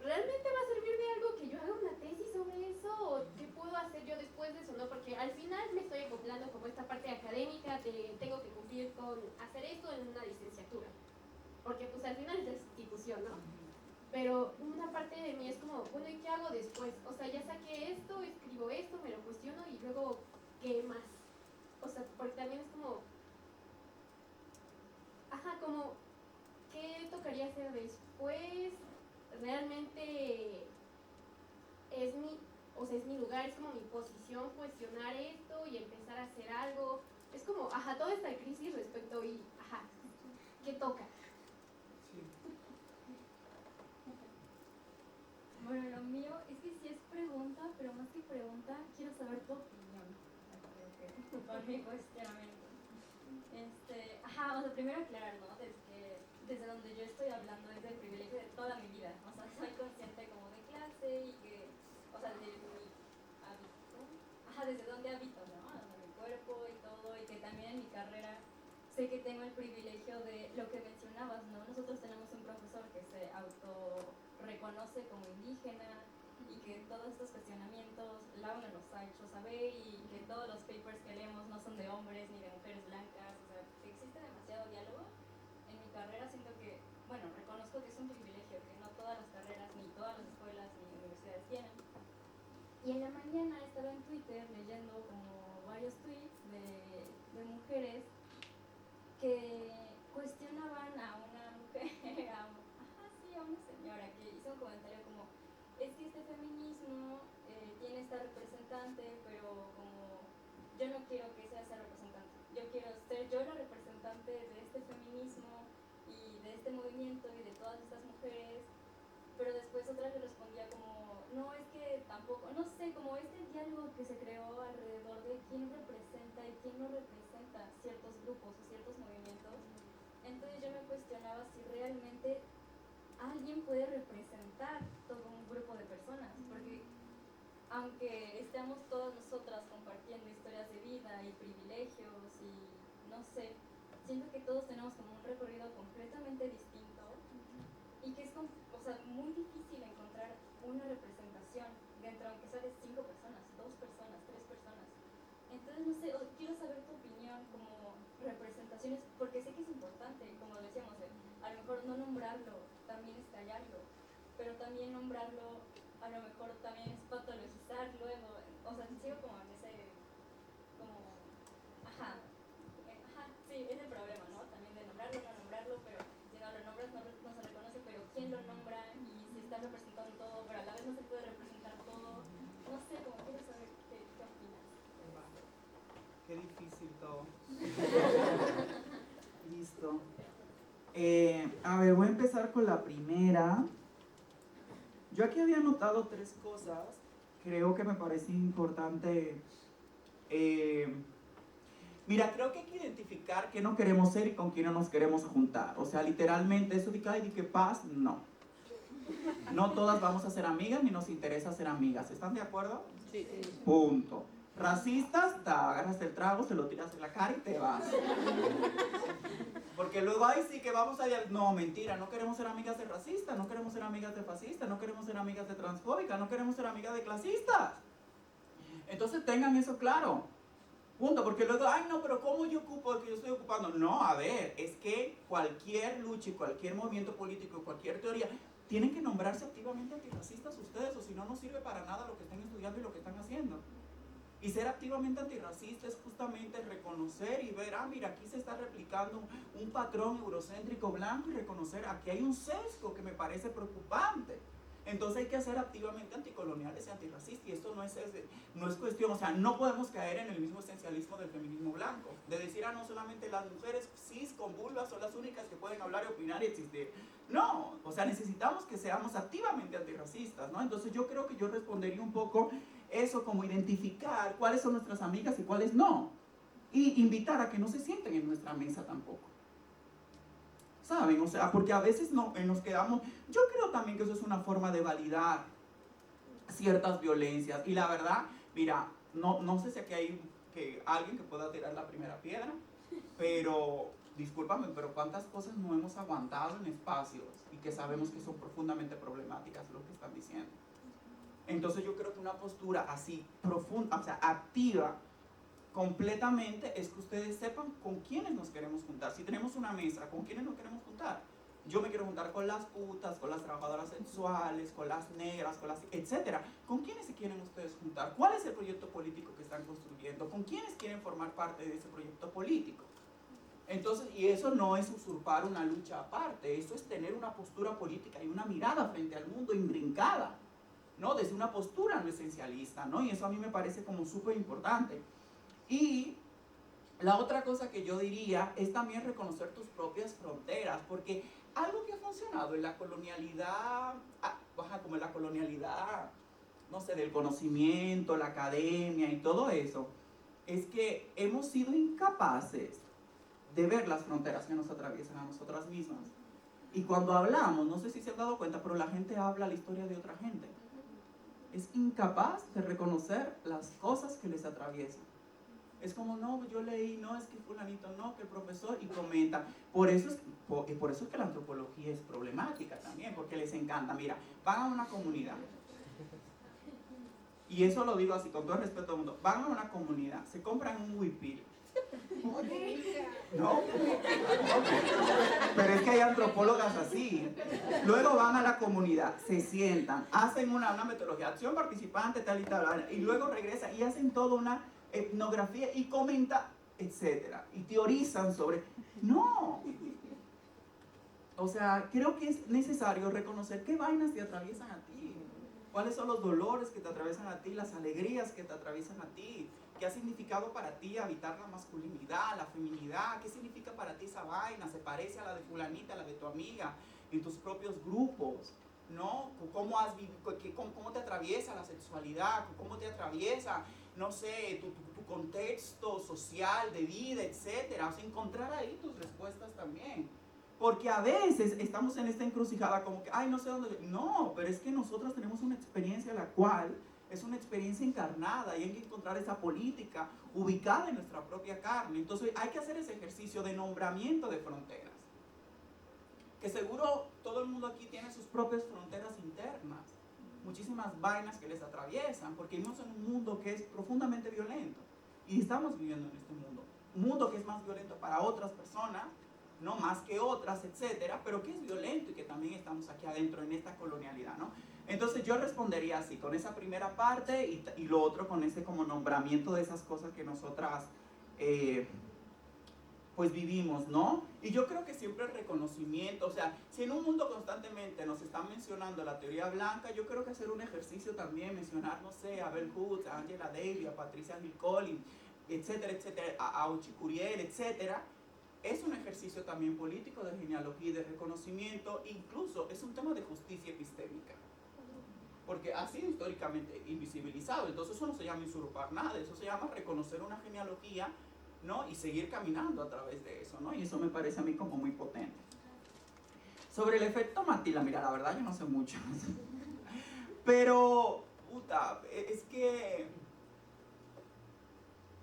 ¿realmente va a servir de algo que yo haga una tesis sobre eso? ¿O qué puedo hacer yo después de eso? ¿No? Porque al final me estoy acoplando como esta parte académica de tengo que cumplir con hacer esto en una licenciatura. Porque pues al final es la institución, ¿no? Pero una parte de mí es como, bueno, ¿y qué hago después? O sea, ya saqué esto, escribo esto, me lo cuestiono y luego, ¿qué más? O sea, porque también es como, como, ¿qué tocaría hacer después? Realmente es mi lugar, es como mi posición cuestionar esto y empezar a hacer algo. Es como, toda esta crisis respecto y, ¿qué toca? Sí. Bueno, lo mío es que sí es pregunta, pero más que pregunta, quiero saber tu opinión por mi cuestionamiento. O sea, primero aclarar, ¿no? Desde donde yo estoy hablando es del privilegio de toda mi vida. O sea, soy consciente como de clase y que, o sea, de mi hábito, desde donde habito, ¿no? De mi cuerpo y todo, y que también en mi carrera sé que tengo el privilegio de lo que mencionabas, ¿no? Nosotros tenemos un profesor que se autorreconoce como indígena y que todos estos cuestionamientos la UNA nos ha hecho saber y que todos los papers que leemos no son de hombres ni de mujeres blancas, o sea, que existe demasiado diálogo. En mi carrera siento que, bueno, reconozco que es un privilegio que no todas las carreras, ni todas las escuelas, ni universidades tienen. Y en la mañana estaba en Twitter leyendo como varios tweets de mujeres que cuestionaban a una mujer, a una señora que hizo un comentario como, es que este feminismo tiene esta representante, pero como yo no quiero que sea esa representante, yo quiero ser yo la representante de este feminismo y de este movimiento y de todas estas mujeres. Pero después otra le respondía como, no, es que tampoco, no sé, como este diálogo que se creó alrededor de quién representa y quién no representa ciertos grupos o ciertos movimientos. Entonces yo me cuestionaba si realmente alguien puede representar todo un grupo de personas, porque aunque estemos todas nosotras compartiendo historias de vida y privilegios y no sé, siento que todos tenemos como un recorrido completamente distinto y que es muy difícil encontrar una representación dentro, aunque sea de 5 personas, 2 personas, 3 personas. Entonces, no sé, quiero saber tu opinión como representaciones, porque sé que es importante, como decíamos, a lo mejor no nombrarlo también es callarlo, pero también nombrarlo a lo mejor también es patologizar luego, o sea, sigo como en ese, como, sí, es el problema, ¿no? También de nombrarlo, no nombrarlo, pero si no lo nombras no se reconoce, pero quién lo nombra y si está representando todo, pero a la vez no se puede representar todo, no sé, como quiero saber qué opinas. Qué difícil todo. Listo. A ver, voy a empezar con la primera. Yo aquí había anotado 3 cosas. Creo que me parece importante. Mira, creo que hay que identificar qué no queremos ser y con quién no nos queremos juntar. O sea, literalmente eso de que, ay, qué paz, no. No todas vamos a ser amigas ni nos interesa ser amigas. ¿Están de acuerdo? Sí. Punto. Racistas, te agarras el trago, se lo tiras en la cara y te vas. Porque luego, ay, sí, que vamos a... No, mentira, no queremos ser amigas de racistas, no queremos ser amigas de fascistas, no queremos ser amigas de transfóbicas, no queremos ser amigas de clasistas. Entonces tengan eso claro. Punto, porque luego, ay, no, pero ¿cómo yo ocupo lo que yo estoy ocupando? No, a ver, es que cualquier lucha y cualquier movimiento político, cualquier teoría, tienen que nombrarse activamente antirracistas ustedes, o si no, no sirve para nada lo que están estudiando y lo que están haciendo. Y ser activamente antirracista es justamente reconocer y ver, mira, aquí se está replicando un patrón eurocéntrico blanco y reconocer, aquí hay un sesgo que me parece preocupante. Entonces hay que ser activamente anticoloniales y antirracistas, y esto no es cuestión, o sea, no podemos caer en el mismo esencialismo del feminismo blanco, de decir, no solamente las mujeres cis con vulvas son las únicas que pueden hablar y opinar y existir. No, o sea, necesitamos que seamos activamente antirracistas, ¿no? Entonces yo creo que yo respondería un poco eso, como identificar cuáles son nuestras amigas y cuáles no, y invitar a que no se sienten en nuestra mesa tampoco. ¿Saben? O sea, porque a veces nos quedamos... Yo creo también que eso es una forma de validar ciertas violencias. Y la verdad, mira, no sé si aquí hay alguien que pueda tirar la primera piedra, pero, discúlpame, pero cuántas cosas no hemos aguantado en espacios y que sabemos que son profundamente problemáticas lo que están diciendo. Entonces yo creo que una postura así profunda, o sea, activa, completamente, es que ustedes sepan con quiénes nos queremos juntar. Si tenemos una mesa, ¿con quiénes nos queremos juntar? Yo me quiero juntar con las putas, con las trabajadoras sexuales, con las negras, con las... etcétera. ¿Con quiénes se quieren ustedes juntar? ¿Cuál es el proyecto político que están construyendo? ¿Con quiénes quieren formar parte de ese proyecto político? Entonces, y eso no es usurpar una lucha aparte, eso es tener una postura política y una mirada frente al mundo imbrincada, ¿no? Desde una postura no esencialista, ¿no? Y eso a mí me parece como súper importante. Y la otra cosa que yo diría es también reconocer tus propias fronteras, porque algo que ha funcionado en la colonialidad, como en la colonialidad, no sé, del conocimiento, la academia y todo eso, es que hemos sido incapaces de ver las fronteras que nos atraviesan a nosotras mismas. Y cuando hablamos, no sé si se han dado cuenta, pero la gente habla la historia de otra gente. Es incapaz de reconocer las cosas que les atraviesan. Es como, no, yo leí, no, es que fulanito, no, que el profesor, y comenta. Por eso es que la antropología es problemática también, porque les encanta. Mira, van a una comunidad, y eso lo digo así, con todo el respeto al mundo, van a una comunidad, se compran un huipil. ¿No? Pero es que hay antropólogas así. Luego van a la comunidad, se sientan, hacen una metodología, acción participante, tal y tal, y luego regresan y hacen toda una etnografía y comenta, etcétera, y teorizan sobre... No. O sea, creo que es necesario reconocer qué vainas te atraviesan a ti, cuáles son los dolores que te atraviesan a ti, las alegrías que te atraviesan a ti, qué ha significado para ti habitar la masculinidad, la feminidad, qué significa para ti esa vaina, se parece a la de fulanita, a la de tu amiga, en tus propios grupos, ¿no? ¿Cómo has vivido, cómo te atraviesa la sexualidad, cómo te atraviesa, no sé, tu contexto social, de vida, etcétera? O sea, encontrar ahí tus respuestas también. Porque a veces estamos en esta encrucijada como que, ay, no sé dónde... No, pero es que nosotros tenemos una experiencia la cual es una experiencia encarnada y hay que encontrar esa política ubicada en nuestra propia carne. Entonces hay que hacer ese ejercicio de nombramiento de fronteras. Que seguro todo el mundo aquí tiene sus propias fronteras internas. Muchísimas vainas que les atraviesan, porque vivimos en un mundo que es profundamente violento. Y estamos viviendo en este mundo. Un mundo que es más violento para otras personas, no más que otras, etcétera, pero que es violento y que también estamos aquí adentro en esta colonialidad, ¿no? Entonces yo respondería así, con esa primera parte y lo otro con ese como nombramiento de esas cosas que nosotras pues vivimos, ¿no? Y yo creo que siempre el reconocimiento, o sea, si en un mundo constantemente nos están mencionando la teoría blanca, yo creo que hacer un ejercicio también, mencionar, no sé, a Bell Hooks, a Angela Davis, a Patricia Hill Collins, etcétera, etcétera, a Uchi Curiel, etcétera, es un ejercicio también político de genealogía y de reconocimiento, incluso es un tema de justicia epistémica, porque ha sido históricamente invisibilizado. Entonces eso no se llama usurpar nada, eso se llama reconocer una genealogía, ¿no? Y seguir caminando a través de eso, ¿no? Y eso me parece a mí como muy potente. Sobre el efecto Matila, mira, la verdad yo no sé mucho, pero, puta, es que,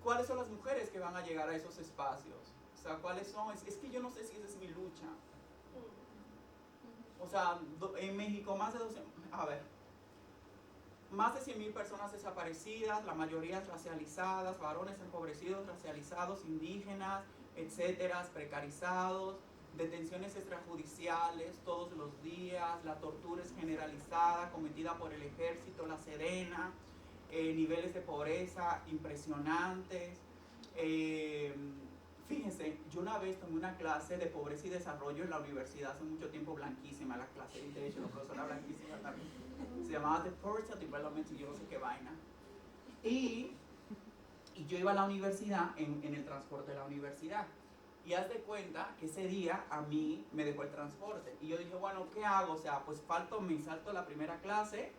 ¿cuáles son las mujeres que van a llegar a esos espacios? O sea, ¿cuáles son? Es que yo no sé si esa es mi lucha. O sea, en México más de 100,000 personas desaparecidas, la mayoría racializadas, varones empobrecidos, racializados, indígenas, etcétera, precarizados, detenciones extrajudiciales todos los días, la tortura es generalizada, cometida por el ejército, la Sedena, niveles de pobreza impresionantes, Fíjense, yo una vez tomé una clase de pobreza y desarrollo en la universidad hace mucho tiempo, blanquísima la clase, de hecho la profesora blanquísima también. Se llamaba The Poverty Development y yo no sé qué vaina. Y yo iba a la universidad en el transporte de la universidad. Y haz de cuenta que ese día a mí me dejó el transporte. Y yo dije, bueno, ¿qué hago? O sea, pues me salto la primera clase.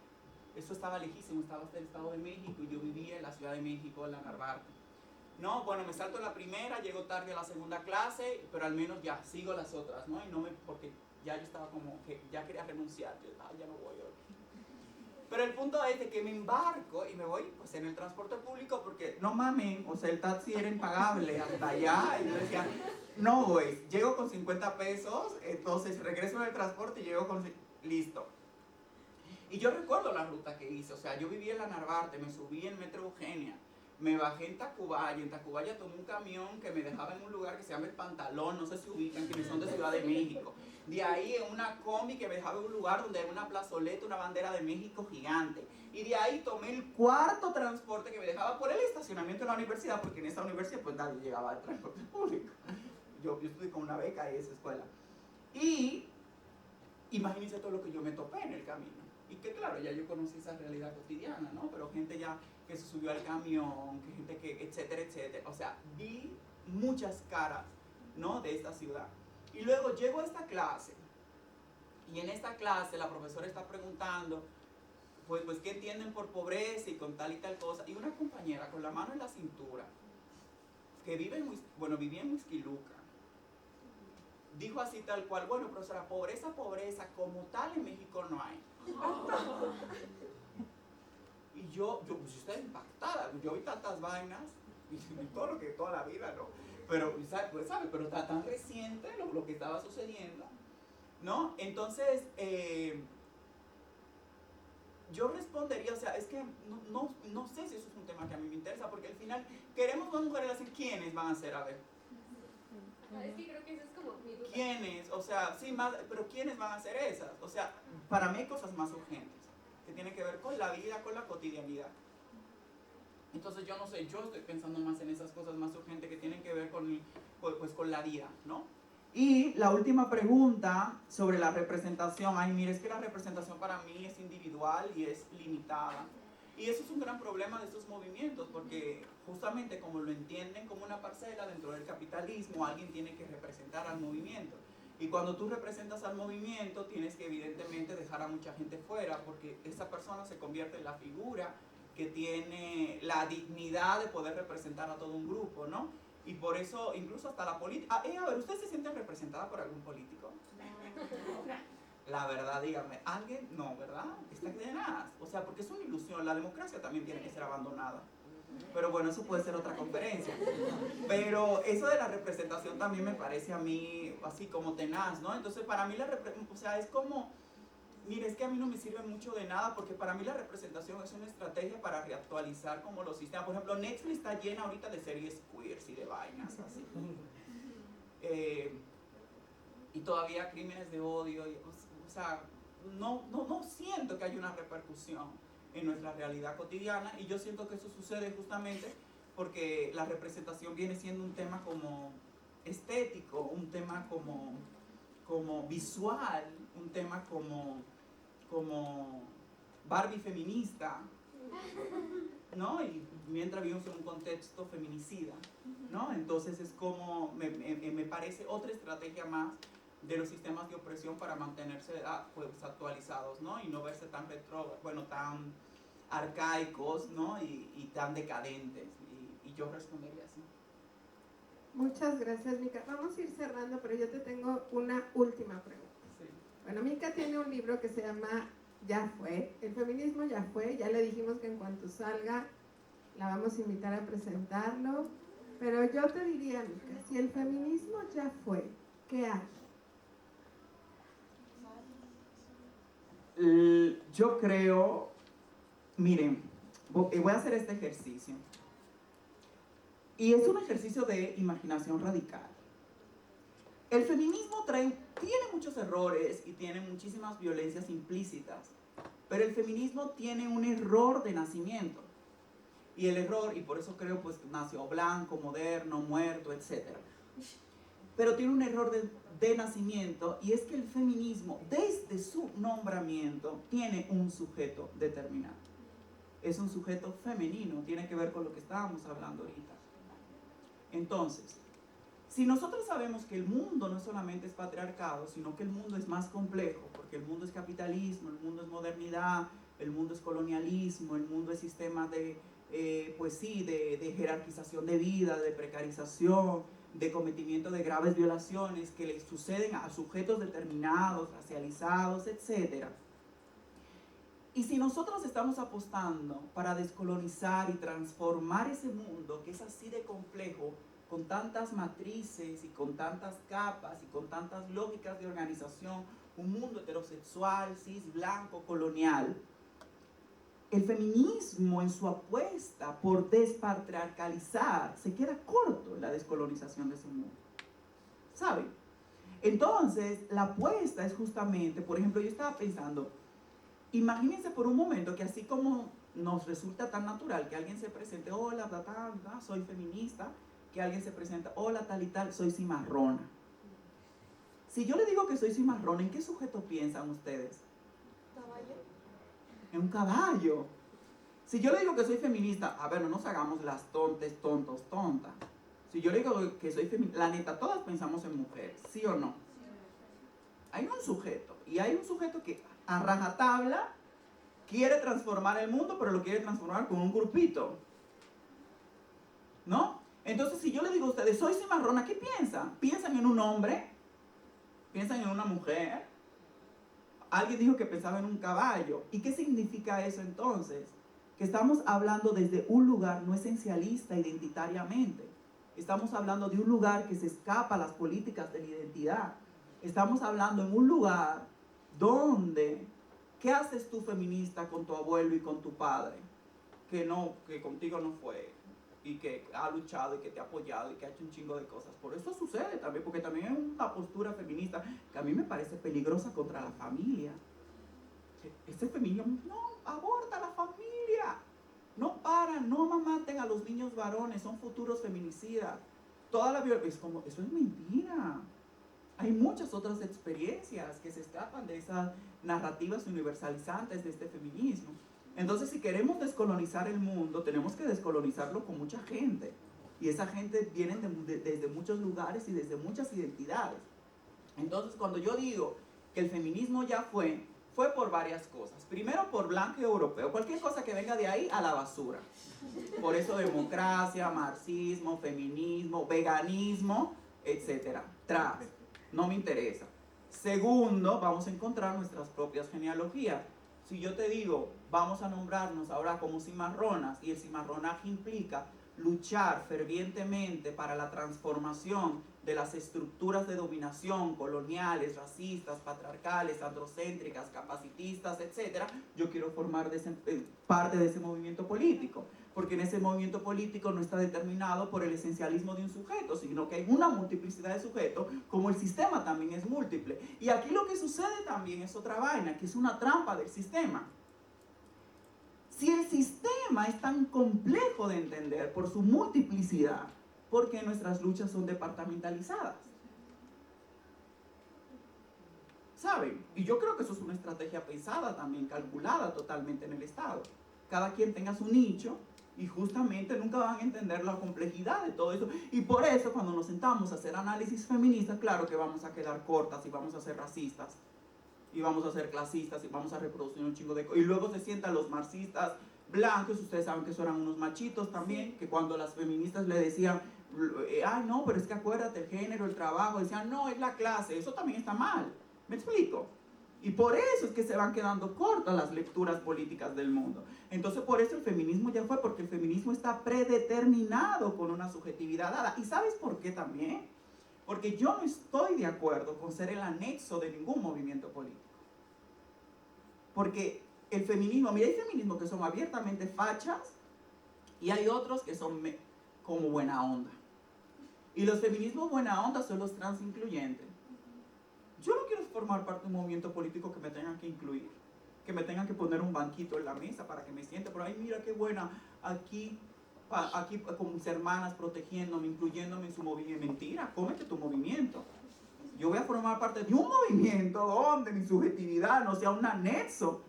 Eso estaba lejísimo, estaba hasta el Estado de México y yo vivía en la Ciudad de México, en la Narvarte. No, bueno, me salto la primera, llego tarde a la segunda clase, pero al menos ya sigo las otras, ¿no? Y no me, porque ya yo estaba como que ya quería renunciar, yo, ya no voy hoy. Pero el punto es de que me embarco y me voy pues en el transporte público porque no mamen, o sea, el taxi era impagable hasta allá. Y yo decía, no voy, llego con 50 pesos, entonces regreso en el transporte y llego con... Listo. Y yo recuerdo la ruta que hice, o sea, yo vivía en la Narvarte, me subí en Metro Eugenia, me bajé en Tacubaya tomé un camión que me dejaba en un lugar que se llama El Pantalón, no sé si ubican, quienes son de Ciudad de México. De ahí en una combi que me dejaba en un lugar donde era una plazoleta, una bandera de México gigante. Y de ahí tomé el cuarto transporte que me dejaba por el estacionamiento de la universidad, porque en esa universidad pues nadie llegaba al transporte público. Yo estudié con una beca en esa escuela. Y imagínense todo lo que yo me topé en el camino. Y que claro, ya yo conocí esa realidad cotidiana, ¿no? Pero gente ya que se subió al camión, que gente que, etcétera, etcétera. O sea, vi muchas caras, ¿no? De esta ciudad. Y luego llego a esta clase, y en esta clase la profesora está preguntando, pues ¿qué entienden por pobreza y con tal y tal cosa? Y una compañera con la mano en la cintura, que vivía en Huixquiluca, dijo así tal cual, bueno, profesora, pobreza como tal en México no hay. Y yo pues estaba impactada, yo vi tantas vainas, y todo lo que toda la vida, ¿no? Pero, pues, ¿sabes? Pero está tan reciente lo que estaba sucediendo, ¿no? Entonces, yo respondería, o sea, es que no sé si eso es un tema que a mí me interesa, porque al final queremos más mujeres, decir, ¿quiénes van a ser? A ver. Es que creo que eso es como mi duda. ¿Quiénes? O sea, sí, más, pero ¿quiénes van a ser esas? O sea, para mí hay cosas más urgentes, que tienen que ver con la vida, con la cotidianidad. Entonces yo no sé, yo estoy pensando más en esas cosas más urgentes que tienen que ver con la vida, ¿no? Y la última pregunta sobre la representación. Ay, mire, es que la representación para mí es individual y es limitada. Y eso es un gran problema de estos movimientos, porque justamente como lo entienden como una parcela dentro del capitalismo, alguien tiene que representar al movimiento. Y cuando tú representas al movimiento, tienes que evidentemente dejar a mucha gente fuera, porque esa persona se convierte en la figura que tiene la dignidad de poder representar a todo un grupo, ¿no? Y por eso, incluso hasta la política... a ver, ¿ustedes se sienten representadas por algún político? La verdad, díganme, ¿alguien? No, ¿verdad? Está tenaz. O sea, porque es una ilusión. La democracia también tiene que ser abandonada. Pero bueno, eso puede ser otra conferencia. Pero eso de la representación también me parece a mí así como tenaz, ¿no? Entonces, para mí o sea, es como... Mire, es que a mí no me sirve mucho de nada, porque para mí la representación es una estrategia para reactualizar como los sistemas. Por ejemplo, Netflix está llena ahorita de series queers y de vainas así. Y todavía crímenes de odio. O sea, no siento que haya una repercusión en nuestra realidad cotidiana, y yo siento que eso sucede justamente porque la representación viene siendo un tema como estético, un tema como visual, un tema como Barbie feminista, ¿no? Y mientras vivimos en un contexto feminicida, ¿no? Entonces es como, me parece otra estrategia más de los sistemas de opresión para mantenerse pues, actualizados, ¿no? Y no verse tan tan arcaicos, ¿no? Y tan decadentes. Y yo respondería así. Muchas gracias, Mica. Vamos a ir cerrando, pero yo te tengo una última pregunta. Sí. Bueno, Mica tiene un libro que se llama Ya fue, el feminismo ya fue, ya le dijimos que en cuanto salga la vamos a invitar a presentarlo, pero yo te diría, Mica, si el feminismo ya fue, ¿qué hay? Yo creo, miren, voy a hacer este ejercicio. Y es un ejercicio de imaginación radical. El feminismo tiene muchos errores y tiene muchísimas violencias implícitas, pero el feminismo tiene un error de nacimiento. Y el error, y por eso creo pues nació blanco, moderno, muerto, etc. Pero tiene un error de nacimiento, y es que el feminismo, desde su nombramiento, tiene un sujeto determinado. Es un sujeto femenino, tiene que ver con lo que estábamos hablando ahorita. Entonces, si nosotros sabemos que el mundo no solamente es patriarcado, sino que el mundo es más complejo, porque el mundo es capitalismo, el mundo es modernidad, el mundo es colonialismo, el mundo es sistema de jerarquización de vida, de precarización, de cometimiento de graves violaciones que le suceden a sujetos determinados, racializados, etc. Y si nosotros estamos apostando para descolonizar y transformar ese mundo que es así de complejo, con tantas matrices y con tantas capas y con tantas lógicas de organización, un mundo heterosexual, cis, blanco, colonial, el feminismo en su apuesta por despatriarcalizar se queda corto en la descolonización de ese mundo. ¿Saben? Entonces, la apuesta es justamente, por ejemplo, yo estaba pensando, imagínense por un momento que así como nos resulta tan natural que alguien se presente, hola, soy feminista, que alguien se presenta, hola, tal y tal, soy cimarrona. Si yo le digo que soy cimarrona, ¿en qué sujeto piensan ustedes? ¿Caballo? En un caballo. Si yo le digo que soy feminista, a ver, no nos hagamos las tontas. Si yo le digo que soy feminista, la neta, todas pensamos en mujeres, ¿sí o no? Hay un sujeto, y hay un sujeto que a rajatabla quiere transformar el mundo, pero lo quiere transformar con un grupito, ¿no? Entonces, si yo le digo a ustedes, soy cimarrona, ¿qué piensan? ¿Piensan en un hombre? ¿Piensan en una mujer? Alguien dijo que pensaba en un caballo. ¿Y qué significa eso entonces? Que estamos hablando desde un lugar no esencialista identitariamente. Estamos hablando de un lugar que se escapa a las políticas de la identidad. Estamos hablando en un lugar donde, ¿qué haces tú feminista con tu abuelo y con tu padre? Que contigo no fue, y que ha luchado y que te ha apoyado y que ha hecho un chingo de cosas. Por eso sucede también, porque también es una postura feminista que a mí me parece peligrosa contra la familia. Este feminismo, no, aborta a la familia. No maten a los niños varones, son futuros feminicidas. Toda la violencia, es como, eso es mentira. Hay muchas otras experiencias que se escapan de esas narrativas universalizantes de este feminismo. Entonces, si queremos descolonizar el mundo, tenemos que descolonizarlo con mucha gente. Y esa gente viene desde muchos lugares y desde muchas identidades. Entonces, cuando yo digo que el feminismo ya fue por varias cosas. Primero, por blanco y europeo. Cualquier cosa que venga de ahí, a la basura. Por eso democracia, marxismo, feminismo, veganismo, etc. No me interesa. Segundo, vamos a encontrar nuestras propias genealogías. Si yo te digo, vamos a nombrarnos ahora como cimarronas, y el cimarronaje implica luchar fervientemente para la transformación de las estructuras de dominación coloniales, racistas, patriarcales, androcéntricas, capacitistas, etc., yo quiero formar parte de ese movimiento político, porque en ese movimiento político no está determinado por el esencialismo de un sujeto, sino que hay una multiplicidad de sujetos, como el sistema también es múltiple. Y aquí lo que sucede también es otra vaina, que es una trampa del sistema. Si el sistema es tan complejo de entender por su multiplicidad, ¿por qué nuestras luchas son departamentalizadas? ¿Saben? Y yo creo que eso es una estrategia pensada también, calculada totalmente en el Estado. Cada quien tenga su nicho y justamente nunca van a entender la complejidad de todo eso. Y por eso cuando nos sentamos a hacer análisis feministas, claro que vamos a quedar cortas y vamos a ser racistas. Y vamos a ser clasistas y vamos a reproducir un chingo de cosas. Y luego se sientan los marxistas blancos, ustedes saben que eso eran unos machitos también, que cuando las feministas le decían, ay no, pero es que acuérdate, el género, el trabajo, decían, no, es la clase, eso también está mal. ¿Me explico? Y por eso es que se van quedando cortas las lecturas políticas del mundo. Entonces por eso el feminismo ya fue, porque el feminismo está predeterminado con una subjetividad dada. ¿Y sabes por qué también? Porque yo no estoy de acuerdo con ser el anexo de ningún movimiento político. Porque el feminismo, mira, hay feminismos que son abiertamente fachas y hay otros que son como buena onda. Y los feminismos buena onda son los trans incluyentes. Yo no quiero formar parte de un movimiento político que me tengan que incluir, que me tengan que poner un banquito en la mesa para que me siente, pero ay, mira qué buena, aquí aquí con mis hermanas protegiéndome, incluyéndome en su movimiento. Mentira, cómete tu movimiento. Yo voy a formar parte de un movimiento donde mi subjetividad no sea un anexo.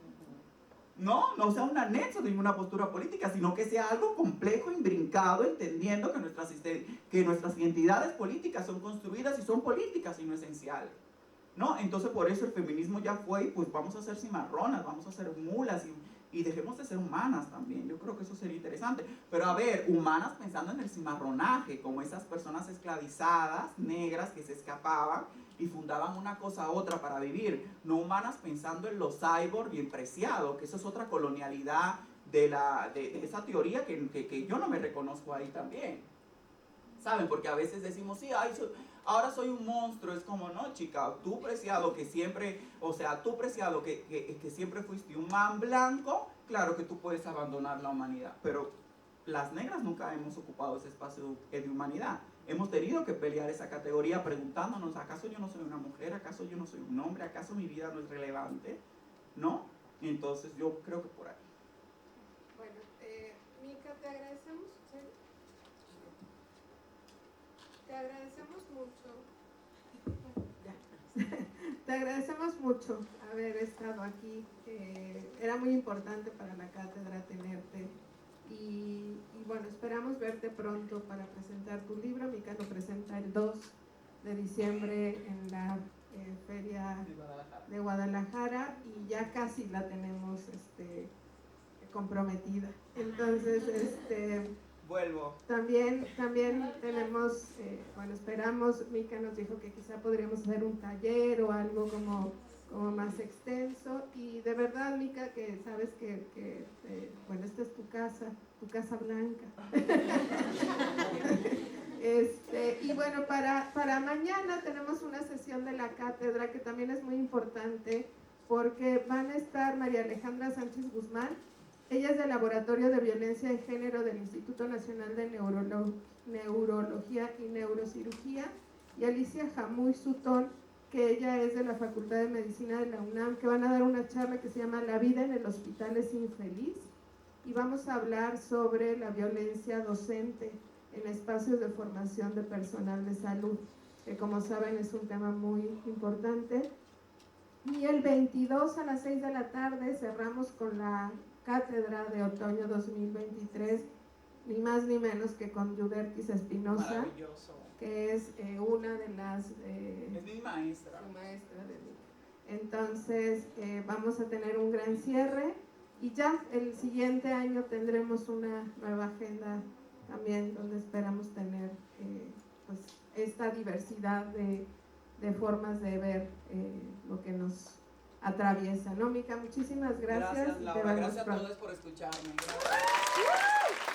No sea un anexo de una postura política, sino que sea algo complejo, imbrincado, entendiendo que nuestras identidades políticas son construidas y son políticas y no esenciales. ¿No? Entonces por eso el feminismo ya fue, y pues vamos a ser cimarronas, vamos a ser mulas y dejemos de ser humanas también. Yo creo que eso sería interesante. Pero a ver, humanas pensando en el cimarronaje, como esas personas esclavizadas, negras, que se escapaban y fundaban una cosa a otra para vivir. No humanas pensando en los cyborg bien preciados, que eso es otra colonialidad de esa teoría que yo no me reconozco ahí también. ¿Saben? Porque a veces decimos, sí, ahora soy un monstruo. Es como, no, chica, tú preciado que siempre, o sea, tú preciado que siempre fuiste un man blanco, claro que tú puedes abandonar la humanidad. Pero las negras nunca hemos ocupado ese espacio de humanidad. Hemos tenido que pelear esa categoría preguntándonos, ¿acaso yo no soy una mujer? ¿Acaso yo no soy un hombre? ¿Acaso mi vida no es relevante? ¿No? Entonces yo creo que por ahí. Bueno, Mica, te agradecemos. ¿Sí? Te agradecemos mucho. Te agradecemos mucho haber estado aquí. Era muy importante para la cátedra tenerte. Y bueno, esperamos verte pronto para presentar tu libro. Mica lo presenta el 2 de diciembre en la Feria de Guadalajara y ya casi la tenemos comprometida. Entonces, Vuelvo. También tenemos, bueno, esperamos, Mica nos dijo que quizá podríamos hacer un taller o algo como más extenso. Y de verdad, Mica, que sabes que bueno, esta es tu casa blanca. Y bueno, para mañana tenemos una sesión de la cátedra que también es muy importante porque van a estar María Alejandra Sánchez Guzmán. Ella es del Laboratorio de Violencia de Género del Instituto Nacional de Neurología y Neurocirugía, y Alicia Jamuy Sutón, que ella es de la Facultad de Medicina de la UNAM, que van a dar una charla que se llama La vida en el hospital es infeliz, y vamos a hablar sobre la violencia docente en espacios de formación de personal de salud, que como saben es un tema muy importante. Y el 22 a las 6 de la tarde cerramos con la Cátedra de Otoño 2023, ni más ni menos que con Yuderquis Espinosa, que es una de las... es mi maestra. Su maestra de mí. Entonces, vamos a tener un gran cierre y ya el siguiente año tendremos una nueva agenda también donde esperamos tener pues, esta diversidad de formas de ver lo que nos atraviesa, ¿no, Mica? Muchísimas gracias. Gracias, Laura. Gracias a todos por escucharme. Gracias.